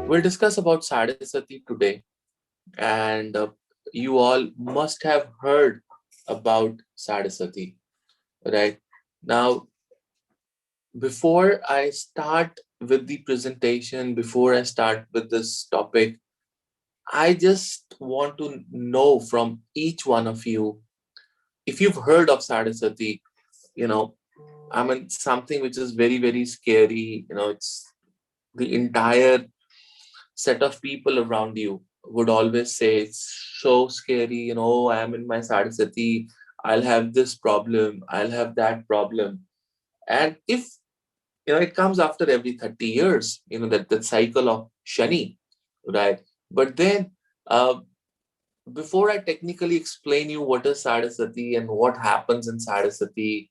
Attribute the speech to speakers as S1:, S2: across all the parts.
S1: We'll discuss about Sadhasati today, and you all must have heard about Sadhasati, right? Now, before I start with the presentation, before I start with this topic, I just want to know from each one of you if you've heard of Sadhasati. You know, I mean, something which is very, very scary. It's the entire set of people around you would always say it's so scary. I am in my Sadhasati, I'll have this problem, I'll have that problem. And if it comes after every 30 years, that cycle of Shani, right? But then uh, before I technically explain you what is Sadhasati and what happens in Sadhasati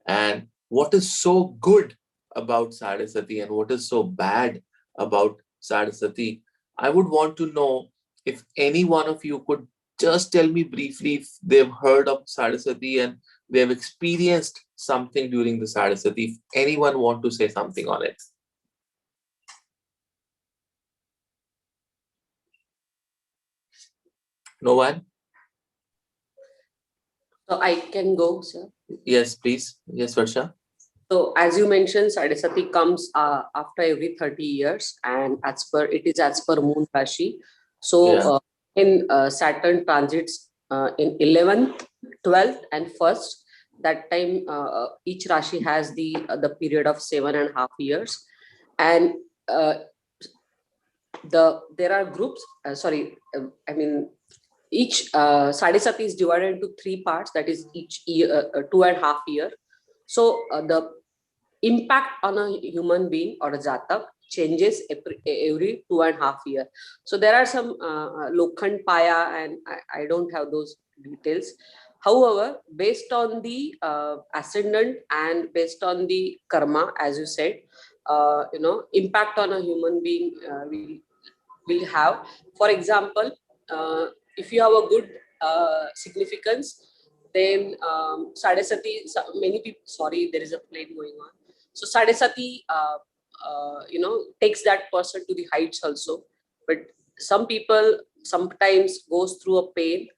S1: and what is so good about Sadhasati and what is so bad about Sadhasati, I would want to know if any one of you could just tell me briefly if they've heard of Sadhasati and they've experienced something during the Sadhasati. If anyone want to say something on it. No one?
S2: So I can go, sir.
S1: Yes, please. Yes, Varsha.
S2: So as you mentioned, Sadhasati comes after every 30 years, and as per Moon Rashi. So
S1: Yeah.
S2: in Saturn transits in 11th, 12th, and 1st. That time each Rashi has the period of 7.5 years, and there are groups. I mean each Sadhasati is divided into three parts. That is each year 2.5 year. So the impact on a human being or a jatak changes every 2.5 year. So there are some Lokhand Paya, and I don't have those details. However, based on the ascendant and based on the karma, as you said, impact on a human being will have. For example, if you have a good significance, then Sadhasati, many people, sorry, there is a plane going on. So Sadhasati, takes that person to the heights also. But some people sometimes goes through a pain.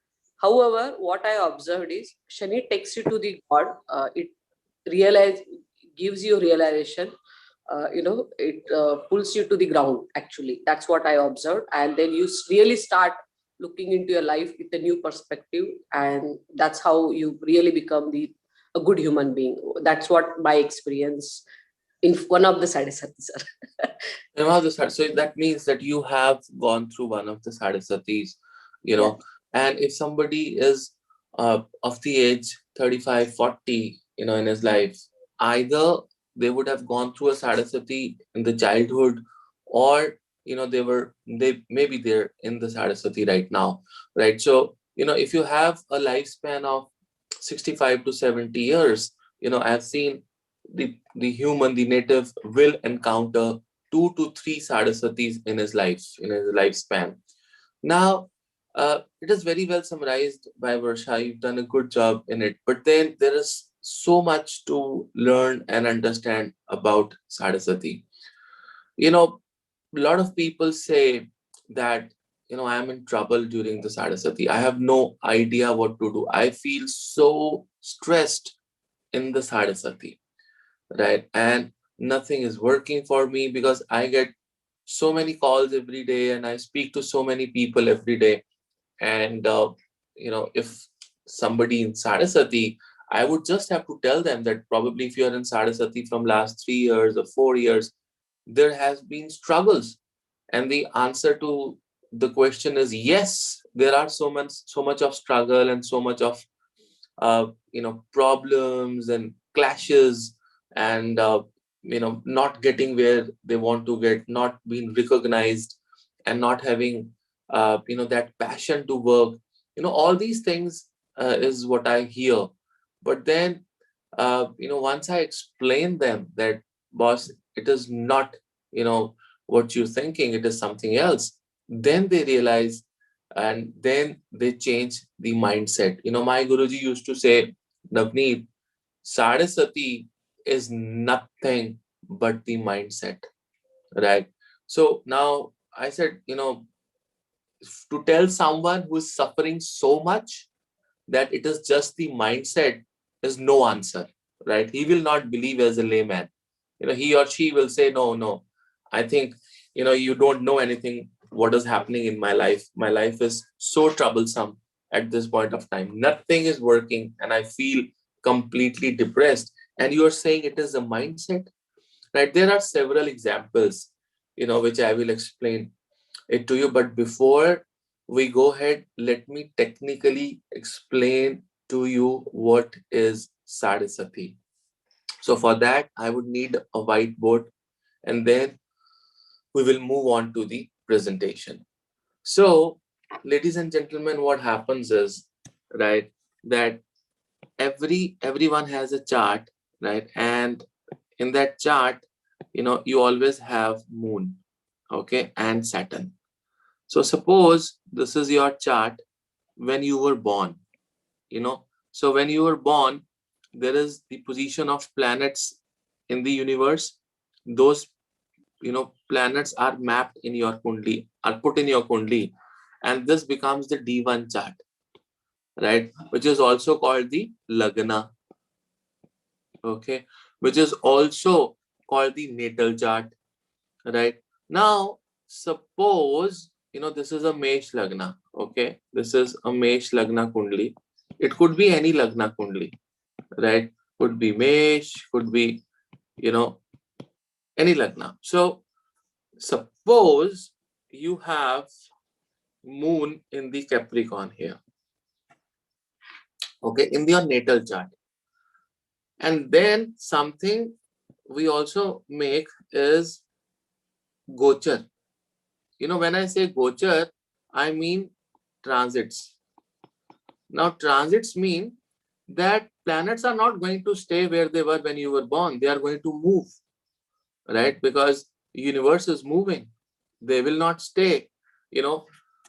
S2: However, what I observed is Shani takes you to the God. It realize gives you realization. It pulls you to the ground. Actually, that's what I observed, and then you really start looking into your life with a new perspective, and that's how you really become a good human being. That's what my experience in one of the sadhasatis are.
S1: So that means that you have gone through one of the Sadhasatis, you
S2: Yeah.
S1: know, and if somebody is of the age 35, 40, in his life, either they would have gone through a Sadhasati in the childhood, or they maybe they're in the Sadhasati right now, right? So, if you have a lifespan of 65 to 70 years, I've seen the native will encounter 2 to 3 Sadhasatis in his life, in his lifespan. Now, it is very well summarized by Varsha. You've done a good job in it. But then there is so much to learn and understand about Sadhasati. A lot of people say that, I'm in trouble during the Sadhasati. I have no idea what to do. I feel so stressed in the Sadhasati, right? And nothing is working for me because I get so many calls every day and I speak to so many people every day. And, if somebody in Sarasati, I would just have to tell them that probably if you're in Sarasati from last 3 years or 4 years, there has been struggles. And the answer to the question is yes, there are so much of struggle and so much of problems and clashes, and not getting where they want to get, not being recognized, and not having that passion to work. All these things is what I hear. But then once I explain them that, boss, it is not what you're thinking, it is something else, then they realize, and then they change the mindset. My Guruji used to say, Navneet, Sadhasati is nothing but the mindset, right? So now I said, to tell someone who is suffering so much that it is just the mindset is no answer, right? He will not believe as a layman. He or she will say, no, no, I think, you don't know anything what is happening in my life. My life is so troublesome at this point of time. Nothing is working and I feel completely depressed. And you are saying it is a mindset, right? There are several examples, which I will explain it to you. But before we go ahead, let me technically explain to you what is Sadhasati. So for that, I would need a whiteboard, and then we will move on to the presentation. So, ladies and gentlemen, what happens is, right, that everyone has a chart, right? And in that chart, you always have moon, okay, and Saturn. So suppose this is your chart when you were born, you know. So when you were born, there is the position of planets in the universe. Those, planets are mapped in your kundli, are put in your kundli, and this becomes the D1 chart, right? Which is also called the Lagna, okay? Which is also called the natal chart, right? Now, suppose, this is a Mesh Lagna, okay? This is a Mesh Lagna Kundli. It could be any Lagna Kundli, right? Could be Mesh, could be, any Lagna. So, suppose you have Moon in the Capricorn here, okay, in your natal chart. And then something we also make is Gochar. When I say Gochar, I mean transits. Now, transits mean that planets are not going to stay where they were when you were born. They are going to move, right? Because universe is moving. They will not stay, you know.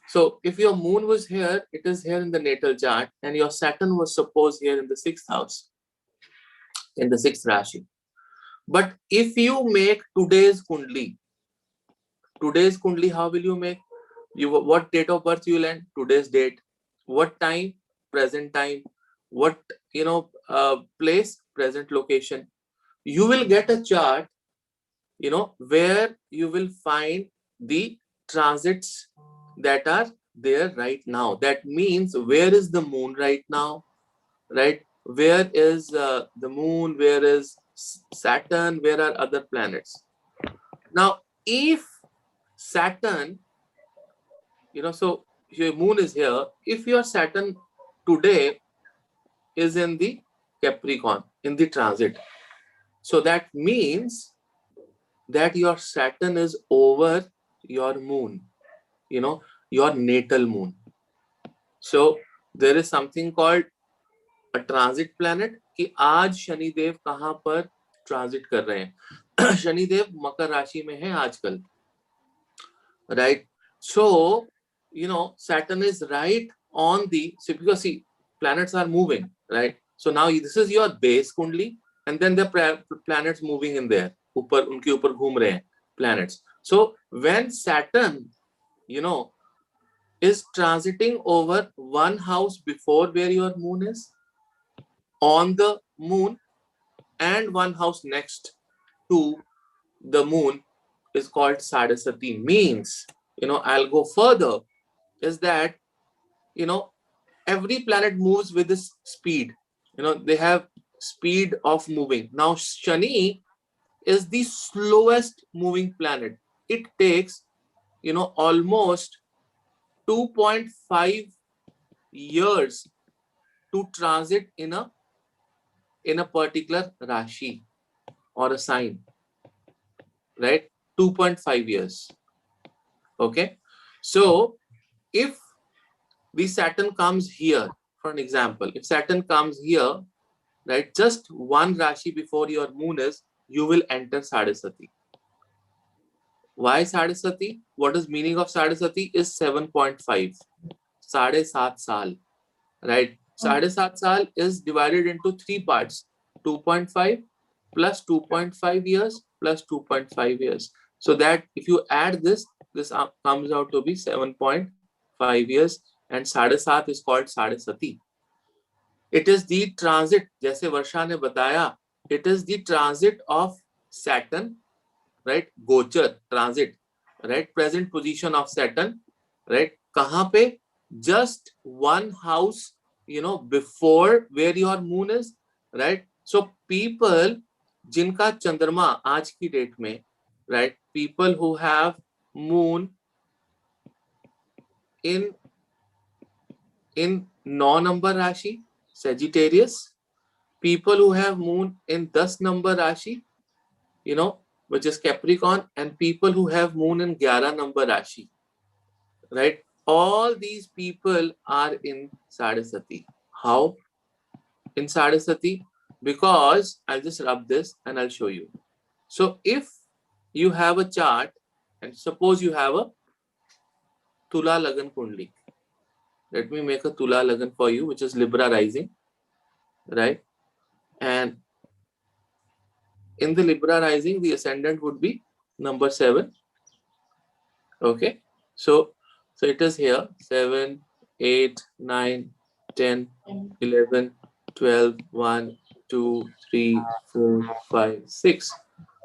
S1: So if your moon was here, it is here in the natal chart, and your Saturn was supposed here in the sixth house, in the sixth Rashi. But if you make today's Kundli, how will you make? What date of birth you will end? Today's date. What time? Present time. What place? Present location. You will get a chart, where you will find the transits that are there right now. That means where is the moon right now, right? Where is the moon? Where is Saturn? Where are other planets? Now, if Saturn, so your moon is here. If your Saturn today is in the Capricorn, in the transit, so that means that your Saturn is over your moon, your natal moon. So there is something called a transit planet कि आज शनिदेव कहाँ पर transit कर रहे हैं. शनिदेव मकर राशि में है आजकल, right? So Saturn is right on the, so because see, planets are moving, right? So now this is your base kundli, and then the planets moving in there, ऊपर उनके ऊपर घूम रहे हैं planets. So when Saturn, is transiting over one house before where your moon is, on the moon, and one house next to the moon is called Sadhasati. Means, I'll go further, is that, every planet moves with this speed. They have speed of moving. Now, Shani is the slowest moving planet. It takes, almost 2.5 years to transit in a particular Rashi or a sign, right? 2.5 years. Okay. So if the Saturn comes here, for an example, if Saturn comes here, right, just one Rashi before your moon is, you will enter Sadhasati. Why Sadhasati? What is meaning of Sadhasati is 7.5. 7.5 saal, right? 7.5 saal is divided into three parts: 2.5 plus 2.5 years plus 2.5 years. So that if you add this, this comes out to be 7.5 years, and साढ़े सात is called साढ़े सती. It is the transit, जैसे वर्षा ने बताया, it is the transit of Saturn, right? गोचर, transit, right? Present position of Saturn, right? कहाँ पे? Just one house, before where your moon is, right? So people जिनका चंद्रमा आज की डेट में, right? People who have moon in 9 number राशि, Sagittarius, people who have moon in 10 number rashi, which is Capricorn, and people who have moon in 11 number rashi, right? All these people are in Sadasati. How in Sadasati? Because I'll just rub this and I'll show you. So if you have a chart, and suppose you have a Tula Lagan Kundli. Let me make a Tula Lagan for you, which is Libra rising, right? And in the Libra rising, the ascendant would be number 7. Okay, so it is here 7, 8, 9, 10, 11, 12, 1, 2, 3, 4, 5, 6.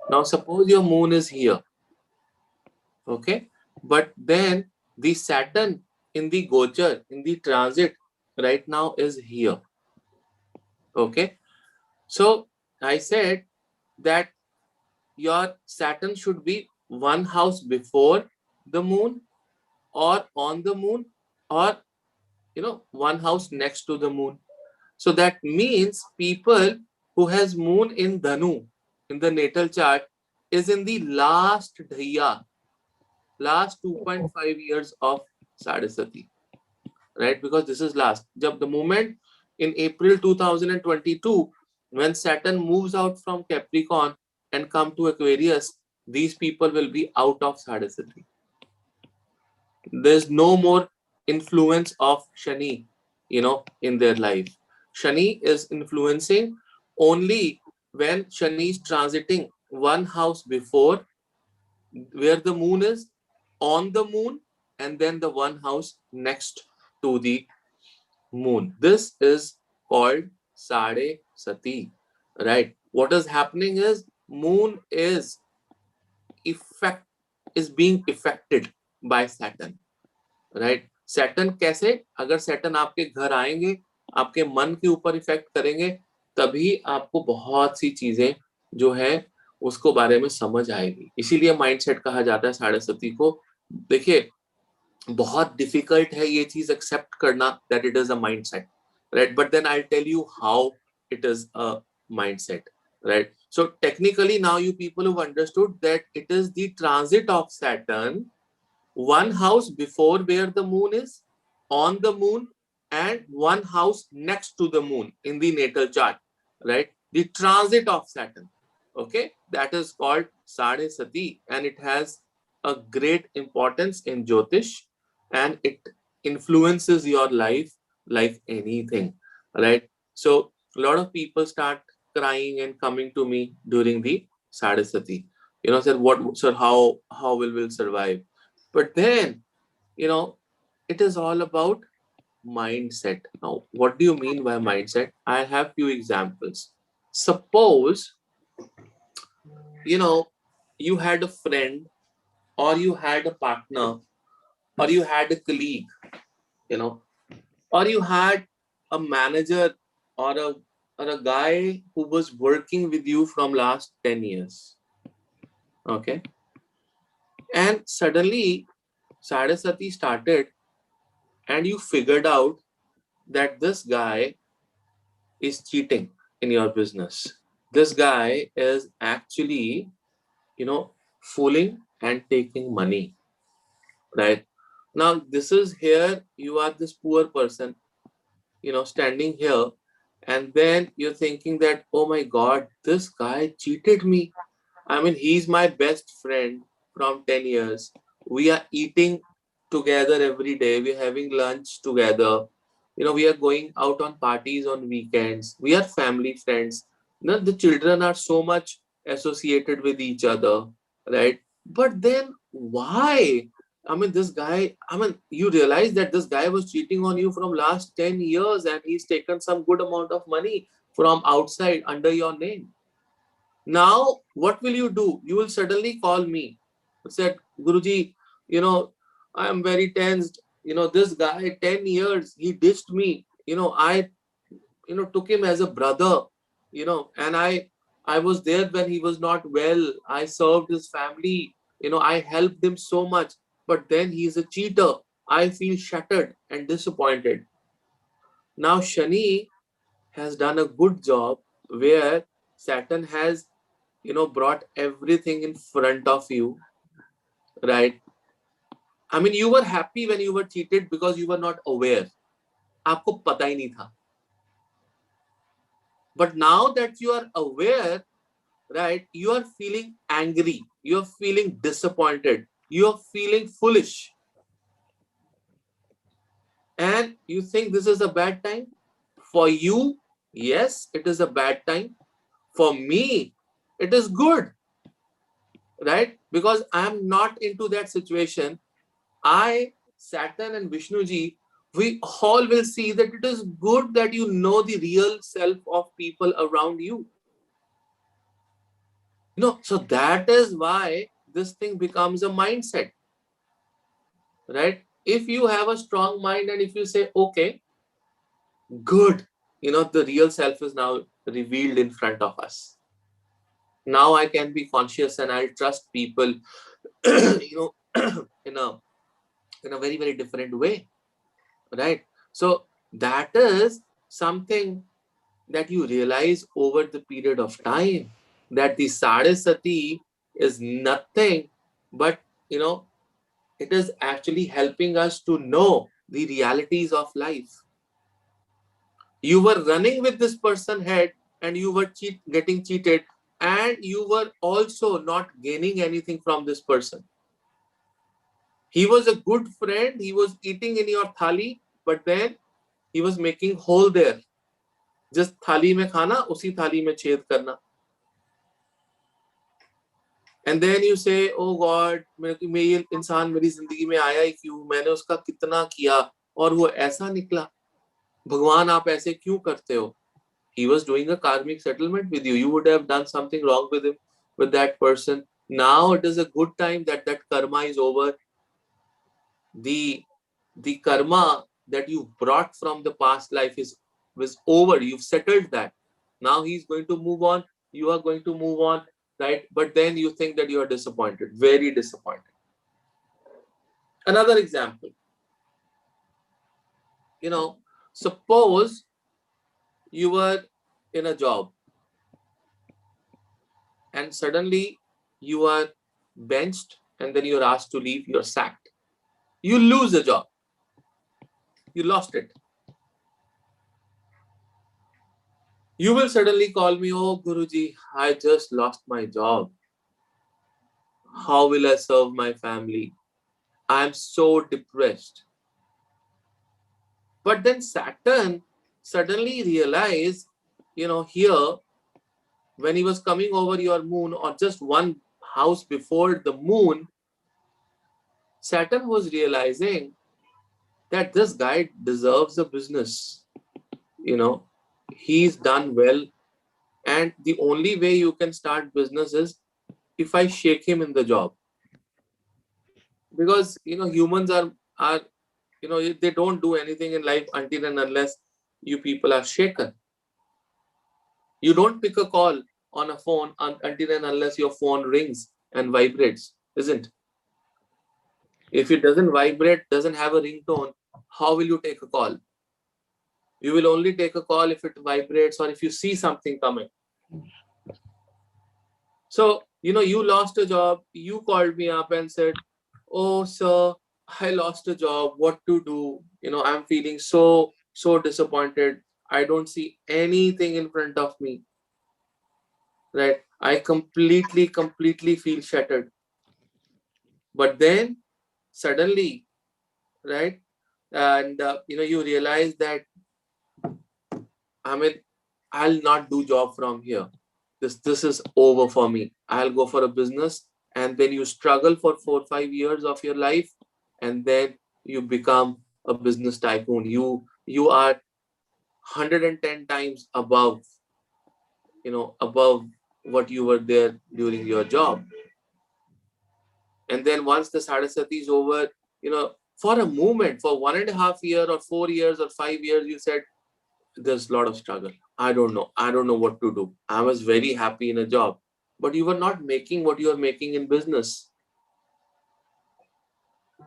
S1: Now suppose your moon is here. Okay, but then the Saturn in the Gochar, in the transit right now is here. Okay, so I said that your Saturn should be one house before the moon or on the moon, or one house next to the moon. So that means people who has moon in Dhanu in the natal chart is in the last dhaya, last 2.5 years of Sadasati, right? Because this is last. The moment in April 2022, when Saturn moves out from Capricorn and come to Aquarius, these people will be out of Sadasati. There's no more influence of Shani, in their life. Shani is influencing only when Shani is transiting one house before where the moon is, on the moon, and then the one house next to the moon. This is called Sade Sati, right? What is happening is moon is being affected by Saturn, right? Saturn कैसे? अगर Saturn आपके घर आएंगे, आपके मन के ऊपर effect करेंगे, तभी आपको बहुत सी चीजें जो है उसको बारे में समझ आएगी. इसीलिए माइंडसेट कहा जाता है साढ़े सती को. देखिए, बहुत डिफिकल्ट है ये चीज एक्सेप्ट करना that it is a mindset, right? But then I'll tell you how it is a mindset, right? So technically now you people have understood that it is the transit of Saturn one house before where the moon is, on the moon, and one house next to the moon in the natal chart, right? The transit of Saturn, okay? That is called Sade Sati, and it has a great importance in Jyotish, and it influences your life like anything, right? So a lot of people start crying and coming to me during the Sade Sati. Sir, sir, how will we survive? But then, it is all about mindset. Now, what do you mean by mindset? I have few examples. Suppose, you had a friend, or you had a partner, or you had a colleague, or you had a manager, or a guy who was working with you from last 10 years. Okay. And suddenly Sadasati started, and you figured out that this guy is cheating in your business. This guy is actually, fooling and taking money, right? Now, this is here, you are this poor person, standing here, and then you're thinking that, oh my God, this guy cheated me. I mean, he's my best friend from 10 years. We are eating together every day. We're having lunch together. We are going out on parties on weekends. We are family friends. The children are so much associated with each other, right? But then why? I mean, this guy, I mean, you realize that this guy was cheating on you from last 10 years and he's taken some good amount of money from outside under your name. Now, what will you do? You will suddenly call me. Said, Guruji, I am very tensed. This guy, 10 years, he ditched me. I, took him as a brother, and I was there when he was not well. I served his family. I helped him so much. But then he's a cheater. I feel shattered and disappointed. Now, Shani has done a good job where Saturn has brought everything in front of you, right? I mean, you were happy when you were cheated because you were not aware. आपको पता ही नहीं था. But now that you are aware, right, you are feeling angry, you are feeling disappointed, you are feeling foolish. And you think this is a bad time? For you, yes, it is a bad time. For me, it is good, right? Because I am not into that situation. I, Saturn and Vishnuji, we all will see that it is good that you know the real self of people around you. So that is why this thing becomes a mindset, right? If you have a strong mind and if you say, okay, good, the real self is now revealed in front of us. Now I can be conscious and I'll trust people, in a very, very different way, right? So that is something that you realize over the period of time, that the Sadhasati is nothing but, it is actually helping us to know the realities of life. You were running with this person head and you were getting cheated, and you were also not gaining anything from this person. He was a good friend, he was eating in your thali, but then he was making hole there. Just thali mein khana, usi thali mein ched karna. And then you say, oh God, ये इंसान मेरी जिंदगी में आया ही क्यों, मैंने उसका कितना किया और वो ऐसा निकला, भगवान आप ऐसे क्यों करते हो? He was doing a karmic settlement with you. You would have done something wrong with him, with that person. Now it is a good time that karma is over. The karma that you brought from the past life was over. You've settled that. Now he's going to move on. You are going to move on, right? But then you think that you are disappointed, very disappointed. Another example, suppose you were in a job and suddenly you are benched and then you're asked to leave, you're sacked. You lose a job. You lost it. You will suddenly call me, oh Guruji, I just lost my job. How will I serve my family? I'm so depressed. But then Saturn suddenly realized, here, when he was coming over your moon or just one house before the moon, Saturn was realizing that this guy deserves a business. He's done well. And the only way you can start business is if I shake him in the job. Because, humans are they don't do anything in life until and unless you people are shaken. You don't pick a call on a phone until and unless your phone rings and vibrates, isn't? If it doesn't vibrate, doesn't have a ringtone, how will you take a call? You will only take a call if it vibrates or if you see something coming. So, you lost a job, you called me up and said, oh, sir, I lost a job, what to do? I'm feeling so disappointed. I don't see anything in front of me, right? I completely feel shattered. But then suddenly, right? And, you realize that, I'll not do job from here. This is over for me. I'll go for a business and then you struggle for 4 or 5 years of your life, and then you become a business tycoon. You are 110 times above, above what you were there during your job. And then once the Saraswati is over, for a moment, for 1.5 year or 4 years or 5 years, you said, there's a lot of struggle. I don't know what to do. I was very happy in a job, but you were not making what you are making in business.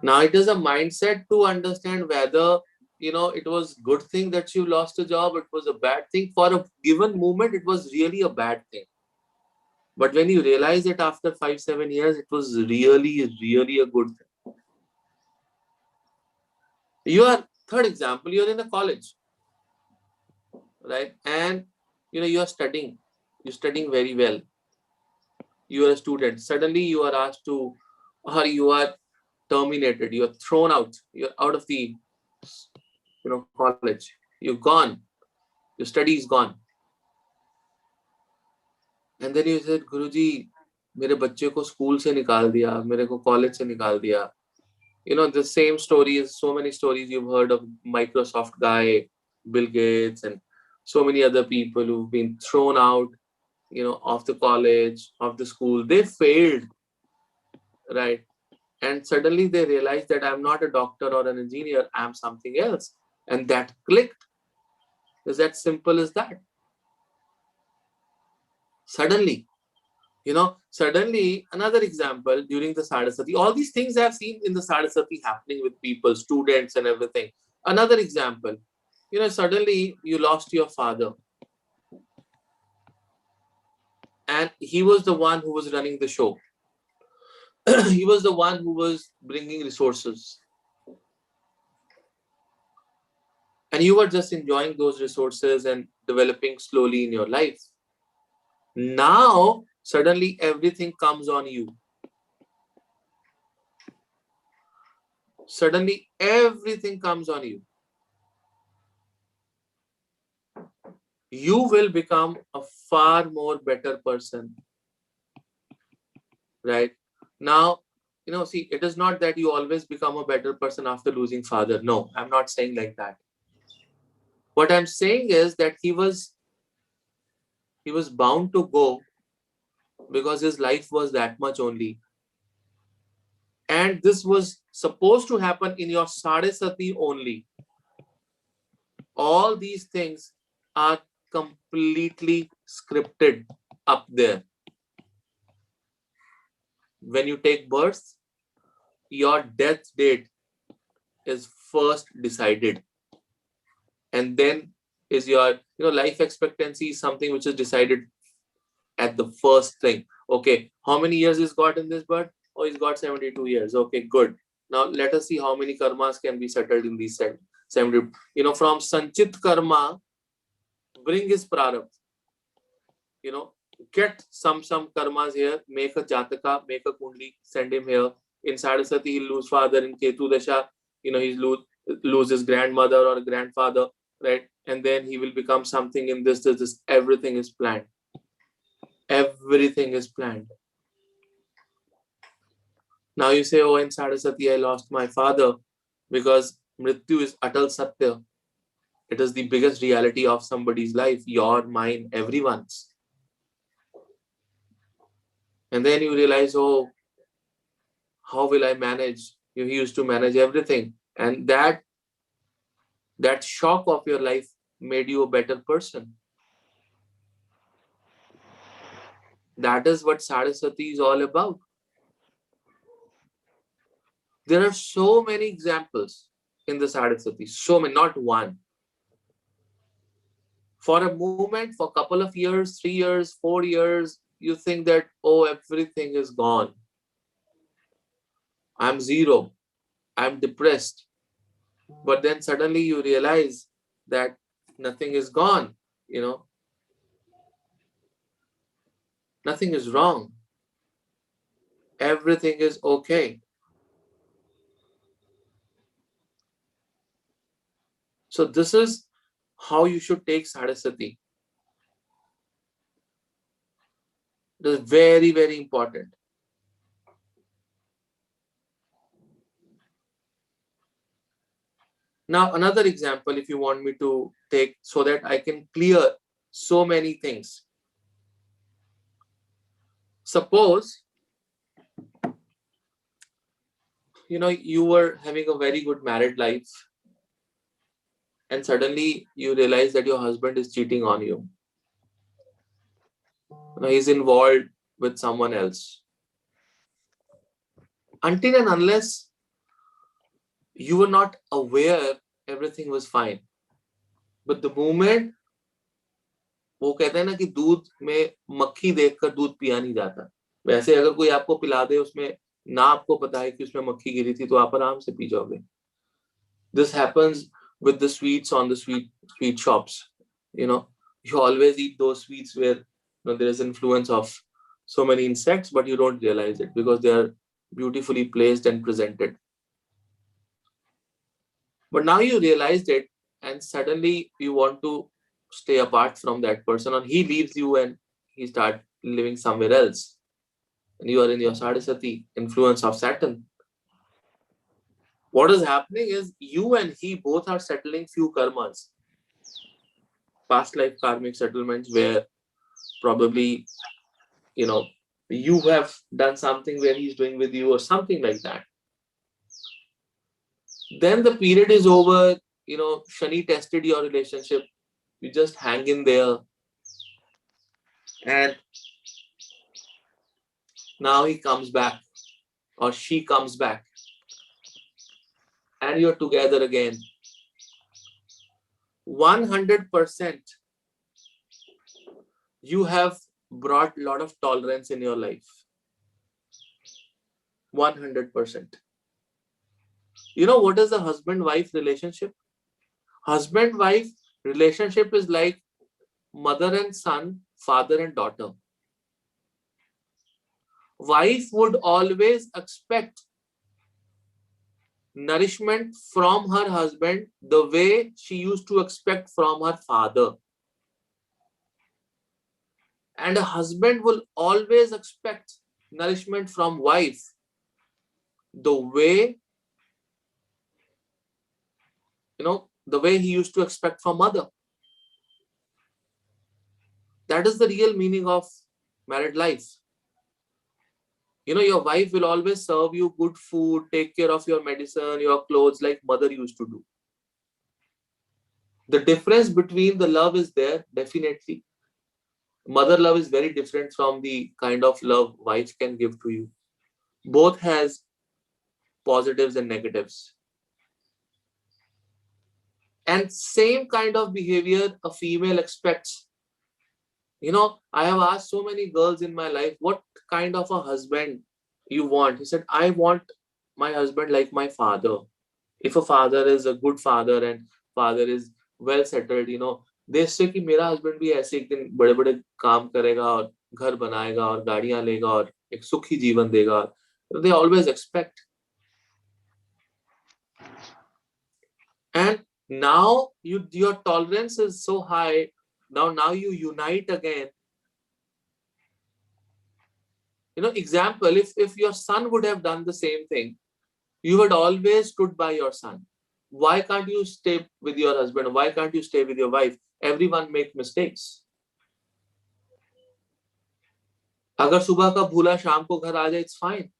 S1: Now it is a mindset to understand whether, it was good thing that you lost a job, it was a bad thing. For a given moment, it was really a bad thing. But when you realize it after 5, 7 years, it was really, really a good thing. You are, third example, you're in a college, right? And you are studying very well. You are a student. Suddenly you are asked to, or you are terminated, you are thrown out, you're out of the college, you're gone, your study is gone. And then you said, Guruji, मेरे बच्चे को school से निकाल दिया, मेरे को college से निकाल दिया. The same stories, so many stories you've heard of. Microsoft guy, Bill Gates, and so many other people who've been thrown out, of the college, of the school. They failed, right? And suddenly they realized that I'm not a doctor or an engineer, I'm something else. And that clicked. It's that simple as that. Suddenly, another example during the Saraswati, all these things I've seen in the Saraswati happening with people, students and everything. Another example, suddenly you lost your father, and he was the one who was running the show. He was the one who was bringing resources, and you were just enjoying those resources and developing slowly in your life. Now suddenly everything comes on you. Suddenly everything comes on you. You will become a far more better person, right? Now, see, it is not that you always become a better person after losing father. No, I'm not saying like that. What I'm saying is that he was bound to go, because his life was that much only. And this was supposed to happen in your Saraswati only. All these things are completely scripted up there. When you take birth, your death date is first decided, and then is your life expectancy is something which is decided at the first thing. Okay, how many years he's got in this birth? Oh, he's got 72 years. Okay, good. Now let us see how many karmas can be settled in these 70. From sanchit karma, bring his prarabdha. Get some karmas here, make a jataka, make a kundli, send him here. In Saraswati, he'll lose father. In Ketu Dasha, he'll lose his grandmother or grandfather, right? And then he will become something in this. Everything is planned. Everything is planned. Now you say, oh, in Saraswati, I lost my father, because Mrityu is Atal Satya. It is the biggest reality of somebody's life, your, mine, everyone's. And then you realize, oh, how will I manage? He used to manage everything. And that shock of your life made you a better person. That is what Saraswati is all about. There are so many examples in the Saraswati, so many, not one. For a moment, for a couple of years, 3 years, 4 years, you think that, oh, everything is gone. I'm zero. I'm depressed. But then suddenly you realize that nothing is gone, Nothing is wrong. Everything is okay. So this is how you should take Saraswati. It is very, very important. Now, another example, if you want me to take so that I can clear so many things. Suppose, you were having a very good married life and suddenly you realize that your husband is cheating on you. He's involved with someone else. Until and unless you were not aware, everything was fine. But the moment वो कहते हैं ना कि दूध में मक्खी देखकर दूध पिया नहीं जाता, वैसे अगर कोई आपको पिला दे उसमें ना आपको पता है कि उसमें मक्खी गिरी थी तो आप आराम से पी जाओगे. This happens with the sweets on the sweet shops. You always eat those sweets where there is influence of so many insects, but you don't realize it because they are beautifully placed and presented. But now you realized it, and suddenly you want to stay apart from that person, and he leaves you and he start living somewhere else. And you are in your Sadhasati, influence of Saturn. What is happening is you and he both are settling few karmas, past life karmic settlements, where probably you have done something where he's doing with you or something like that. Then the period is over. Shani tested your relationship. You just hang in there, and now he comes back or she comes back, and you're together again. 100% you have brought a lot of tolerance in your life. 100%. What is the husband-wife relationship? Husband-wife relationship is like mother and son, father and daughter. Wife would always expect nourishment from her husband the way she used to expect from her father. And a husband will always expect nourishment from wife the way he used to expect from mother. That is the real meaning of married life. Your wife will always serve you good food, take care of your medicine, your clothes, like mother used to do. The difference between the love is there, definitely. Mother love is very different from the kind of love wife can give to you. Both has positives and negatives. And same kind of behavior a female expects. I have asked so many girls in my life, what kind of a husband you want? He said, I want my husband like my father. If a father is a good father and father is well settled, they say कि मेरा husband भी ऐसे एक दिन बड़े बड़े काम करेगा और घर बनाएगा और गाड़ियां लेगा और एक सुखी जीवन देगा. They always expect. And now your tolerance is so high. Now you unite again. Example, if your son would have done the same thing, you had always stood by your son. Why can't you stay with your husband? Why can't you stay with your wife? Everyone make mistakes. अगर सुबह का भूला शाम को घर आ जाए, it's fine.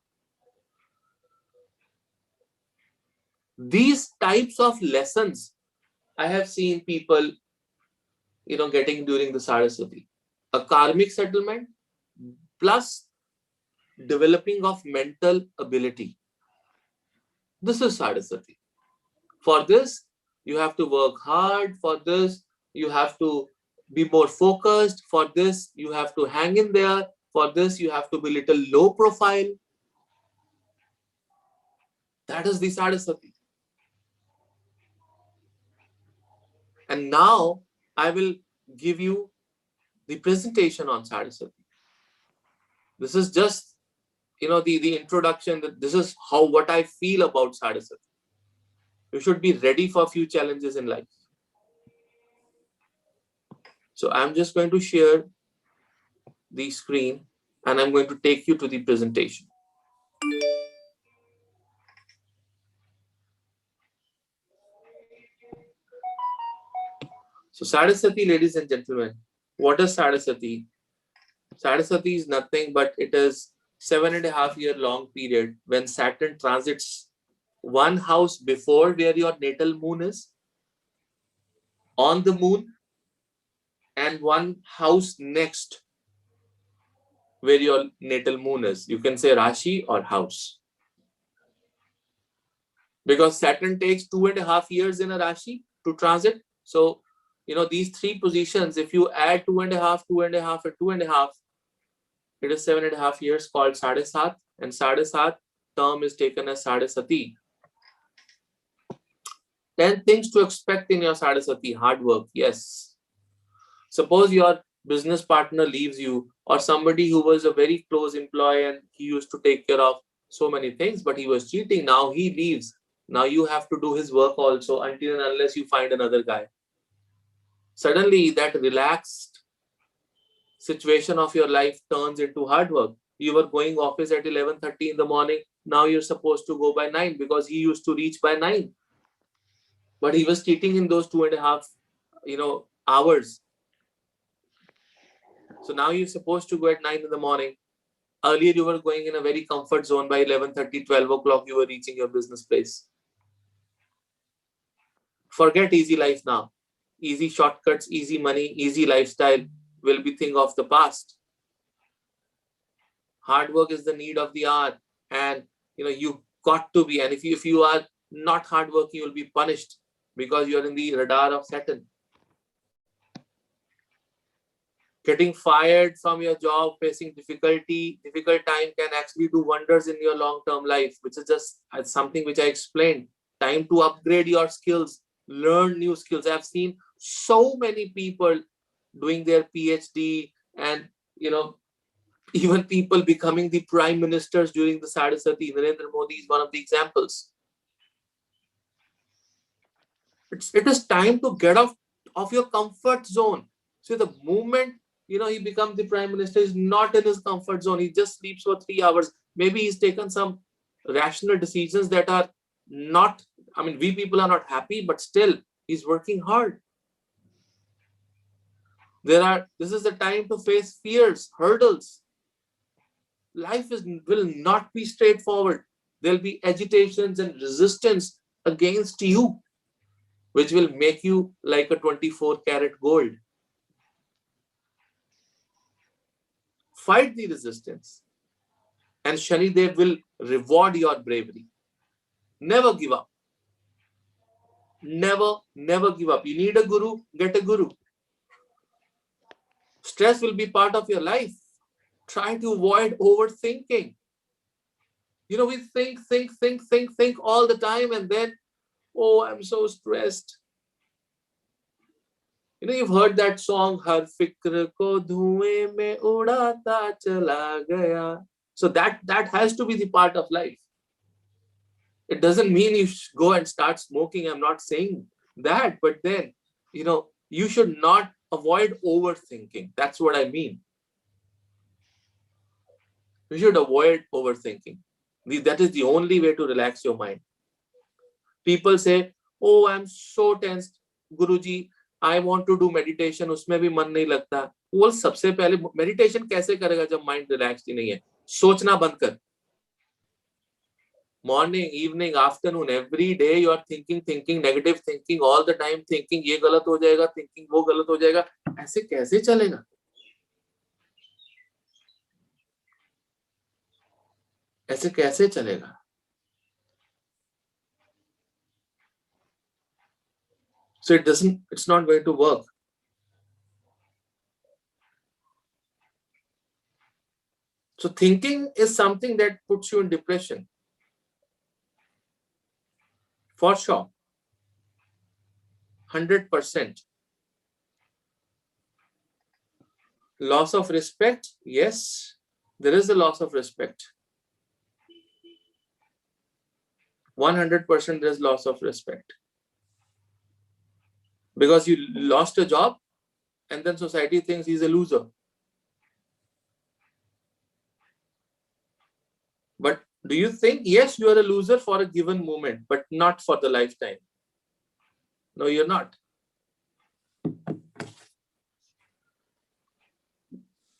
S1: These types of lessons I have seen people, getting during the Saraswati. A karmic settlement plus developing of mental ability. This is Saraswati. For this, you have to work hard. For this, you have to be more focused. For this, you have to hang in there. For this, you have to be little low profile. That is the Saraswati. And now I will give you the presentation on Saraswati. This is just, the introduction. That this is what I feel about Saraswati. You should be ready for a few challenges in life. So I'm just going to share the screen and I'm going to take you to the presentation. So Sadasati, ladies and gentlemen, what is Sadasati? Sadasati is nothing but it is 7.5 year long period when Saturn transits one house before where your natal moon is, on the moon, and one house next where your natal moon is. You can say Rashi or house. Because Saturn takes 2.5 years in a Rashi to transit. So, these three positions, if you add 2.5, 2.5, and 2.5, it is 7.5 years called Sadesat, and Sadesat term is taken as Sadesati. 10 things to expect in your Sadesati: hard work. Yes. Suppose your business partner leaves you, or somebody who was a very close employee and he used to take care of so many things, but he was cheating. Now he leaves. Now you have to do his work also until and unless you find another guy. Suddenly that relaxed situation of your life turns into hard work. You were going office at 11:30 in the morning. Now you're supposed to go by 9 because he used to reach by 9. But he was cheating in those 2.5, hours. So now you're supposed to go at 9 in the morning. Earlier you were going in a very comfort zone. By 11:30, 12 o'clock, you were reaching your business place. Forget easy life now. Easy shortcuts, easy money, easy lifestyle will be thing of the past. Hard work is the need of the hour, and you got to be. And if you are not hardworking, you will be punished because you are in the radar of Saturn. Getting fired from your job, facing difficult time can actually do wonders in your long-term life, which is just something which I explained. Time to upgrade your skills, learn new skills. I've seen so many people doing their PhD, and even people becoming the prime ministers during the Sadasati. Narendra Modi is one of the examples. It is time to get off of your comfort zone. So the moment he becomes the prime minister, is not in his comfort zone. He just sleeps for 3 hours. Maybe he's taken some rational decisions that are not, we people are not happy, but still he's working hard. This is the time to face fears, hurdles. Life will not be straightforward. There'll be agitations and resistance against you, which will make you like a 24-karat gold. Fight the resistance, and Shanidev will reward your bravery. Never give up. Never give up. You need a guru, get a guru. Stress will be part of your life. Try to avoid overthinking. We think all the time, and then, oh, I'm so stressed. You've heard that song, Har Fikr Ko Dhuein Mein Udata Chala Gaya. So that has to be the part of life. It doesn't mean you should go and start smoking. I'm not saying that, but then, you should not avoid overthinking. That's what I mean. You should avoid overthinking. That is the only way to relax your mind. People say, oh, I'm so tensed, Guruji, I want to do meditation, उसमें भी मन नहीं लगता. वो सबसे पहले meditation कैसे करेगा जब mind relaxed ही नहीं है? सोचना बंद कर. Morning, evening, afternoon, every day you are thinking, negative thinking, all the time thinking, ये गलत हो जाएगा, thinking वो गलत हो जाएगा. ऐसे कैसे चलेगा? ऐसे कैसे चलेगा? So it's not going to work. So thinking is something that puts you in depression. For sure. 100%. Loss of respect? Yes, there is a loss of respect. 100% there is loss of respect. Because you lost a job, and then society thinks he's a loser. But do you think, yes, you are a loser for a given moment, but not for the lifetime? No, you're not.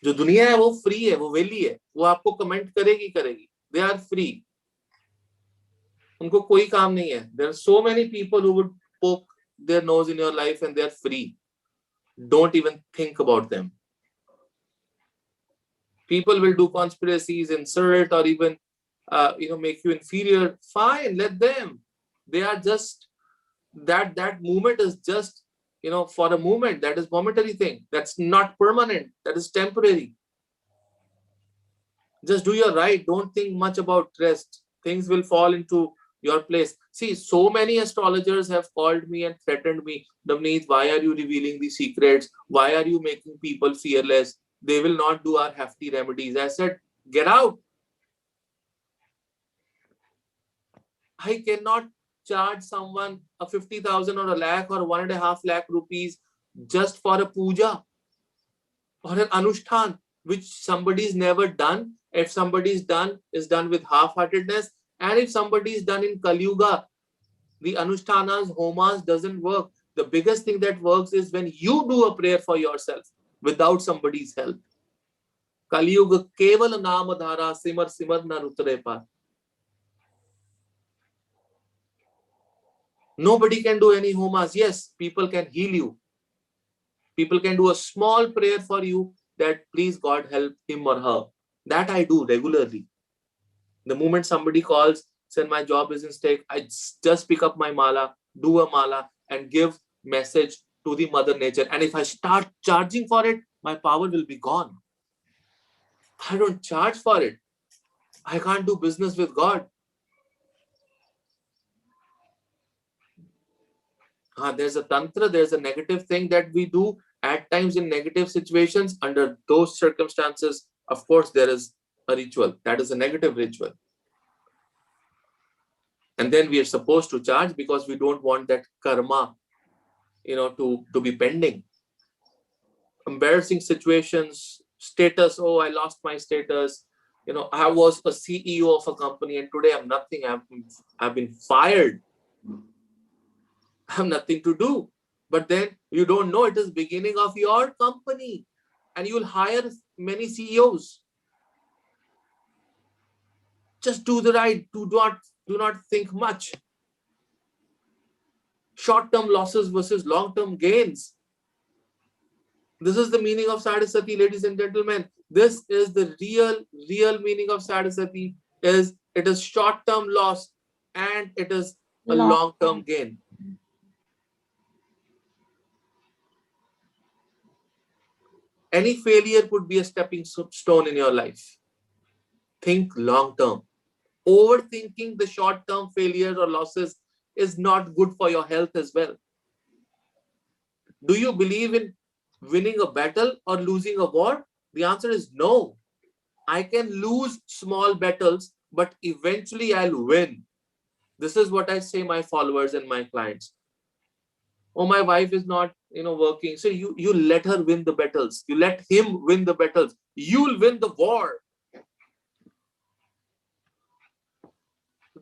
S1: जो दुनिया है वो free है, वो वेली है, वो आपको comment करेगी करेगी. They are free. उनको कोई काम नहीं है. There are so many people who would poke their nose in your life and they are free. Don't even think about them. People will do conspiracies, insult, or even make you inferior. Fine, let them. They are just that movement is just for a moment. That is momentary thing. That's not permanent. That is temporary. Just do your right. Don't think much about rest. Things will fall into your place. See, so many astrologers have called me and threatened me. Navneet, why are you revealing these secrets? Why are you making people fearless? They will not do our hefty remedies. I said, get out. I cannot charge someone a 50,000 or a lakh or 1.5 lakh rupees just for a puja or an anushtan, which somebody's never done. If somebody's done, is done with half-heartedness. And if somebody is done in Kali Yuga, the anushtanas, homas doesn't work. The biggest thing that works is when you do a prayer for yourself without somebody's help. Kali Yuga keval naam dhara simar simar na utre par. Nobody can do any homas. Yes, people can heal you. People can do a small prayer for you that please God help him or her. That I do regularly. The moment somebody calls, said my job is in stake, I just pick up my mala, do a mala, and give message to the mother nature. And if I start charging for it, my power will be gone. I don't charge for it. I can't do business with God. There's a tantra, there's a negative thing that we do at times in negative situations. Under those circumstances, of course, there is a ritual. That is a negative ritual. And then we are supposed to charge because we don't want that karma, to be pending. Embarrassing situations, status. Oh, I lost my status. I was a CEO of a company and today I'm nothing. I've been fired. I have nothing to do. But then you don't know it is beginning of your company and you will hire many CEOs. Just do the right. Do not think much. Short-term losses versus long-term gains. This is the meaning of Sadhisati, ladies and gentlemen. This is the real meaning of Sadhisati. It is short-term loss and it is a long-term gain. Any failure could be a stepping stone in your life. Think long-term. Overthinking the short-term failures or losses is not good for your health as well. Do you believe in winning a battle or losing a war? The answer is no. I can lose small battles, but eventually I'll win. This is what I say my followers and my clients. Oh, my wife is not, working. So you let her win the battles. You let him win the battles. You'll win the war.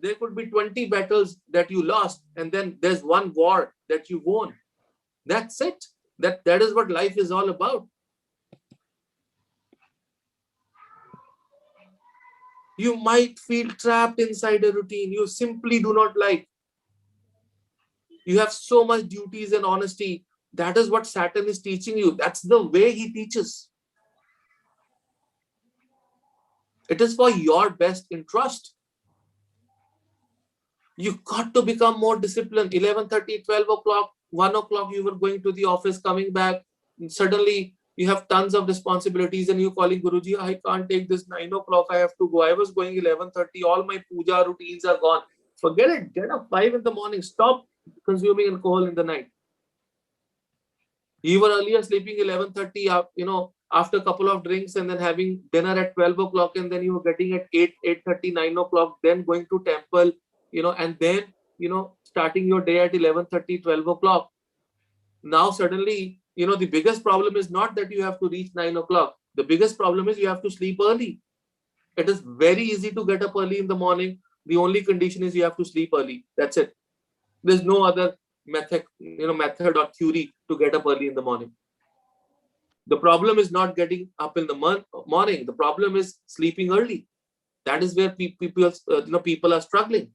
S1: There could be 20 battles that you lost, and then there's one war that you won. That's it. That is what life is all about. You might feel trapped inside a routine you simply do not like. You have so much duties and honesty. That is what Saturn is teaching you. That's the way he teaches. It is for your best interest. You got to become more disciplined. 11:30, 12 o'clock, 1 o'clock, you were going to the office, coming back. Suddenly, you have tons of responsibilities and you calling Guruji, I can't take this 9 o'clock, I have to go. I was going 11:30, all my puja routines are gone. Forget it. Get up 5 in the morning. Stop consuming alcohol in the night. You were earlier sleeping 11:30, after a couple of drinks and then having dinner at 12 o'clock, and then you were getting at 8, 8:30, 9 o'clock, then going to temple, and then, starting your day at 11:30, 12 o'clock. Now, suddenly, the biggest problem is not that you have to reach 9 o'clock. The biggest problem is you have to sleep early. It is very easy to get up early in the morning. The only condition is you have to sleep early. That's it. There's no other method or theory to get up early in the morning. The problem is not getting up in the morning. The problem is sleeping early. That is where people are struggling.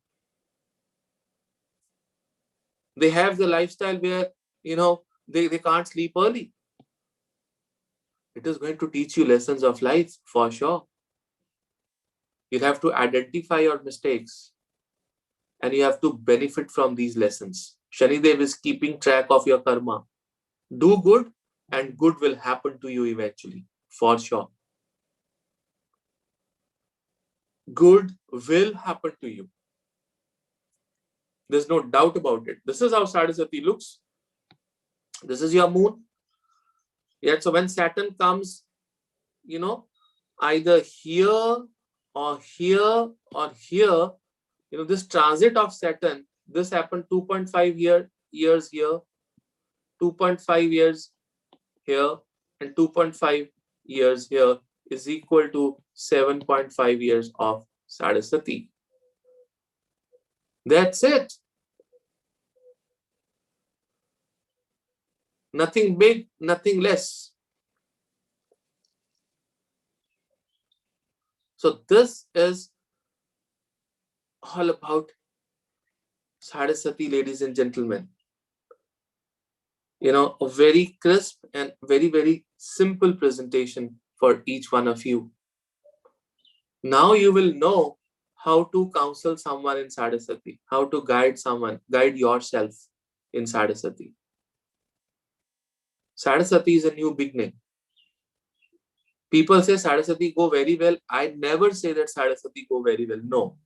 S1: They have the lifestyle where they can't sleep early. It is going to teach you lessons of life for sure. You have to identify your mistakes and you have to benefit from these lessons. Shanidev is keeping track of your karma. Do good and good will happen to you eventually, for sure. Good will happen to you. There's no doubt about it. This is how Sadhasati looks. This is your moon. Yet, so when Saturn comes, either here or here or here, this transit of Saturn, this happened 2.5 years here, 2.5 years here, and 2.5 years here is equal to 7.5 years of Sadhasati. That's it. Nothing big, nothing less. So this is all about Sadhasati, ladies and gentlemen. A very crisp and very, very simple presentation for each one of you. Now you will know how to counsel someone in Sadhasati, how to guide yourself in Sadhasati. Sadhasati is a new beginning. People say Sadhasati go very well. I never say that Sadhasati go very well. No.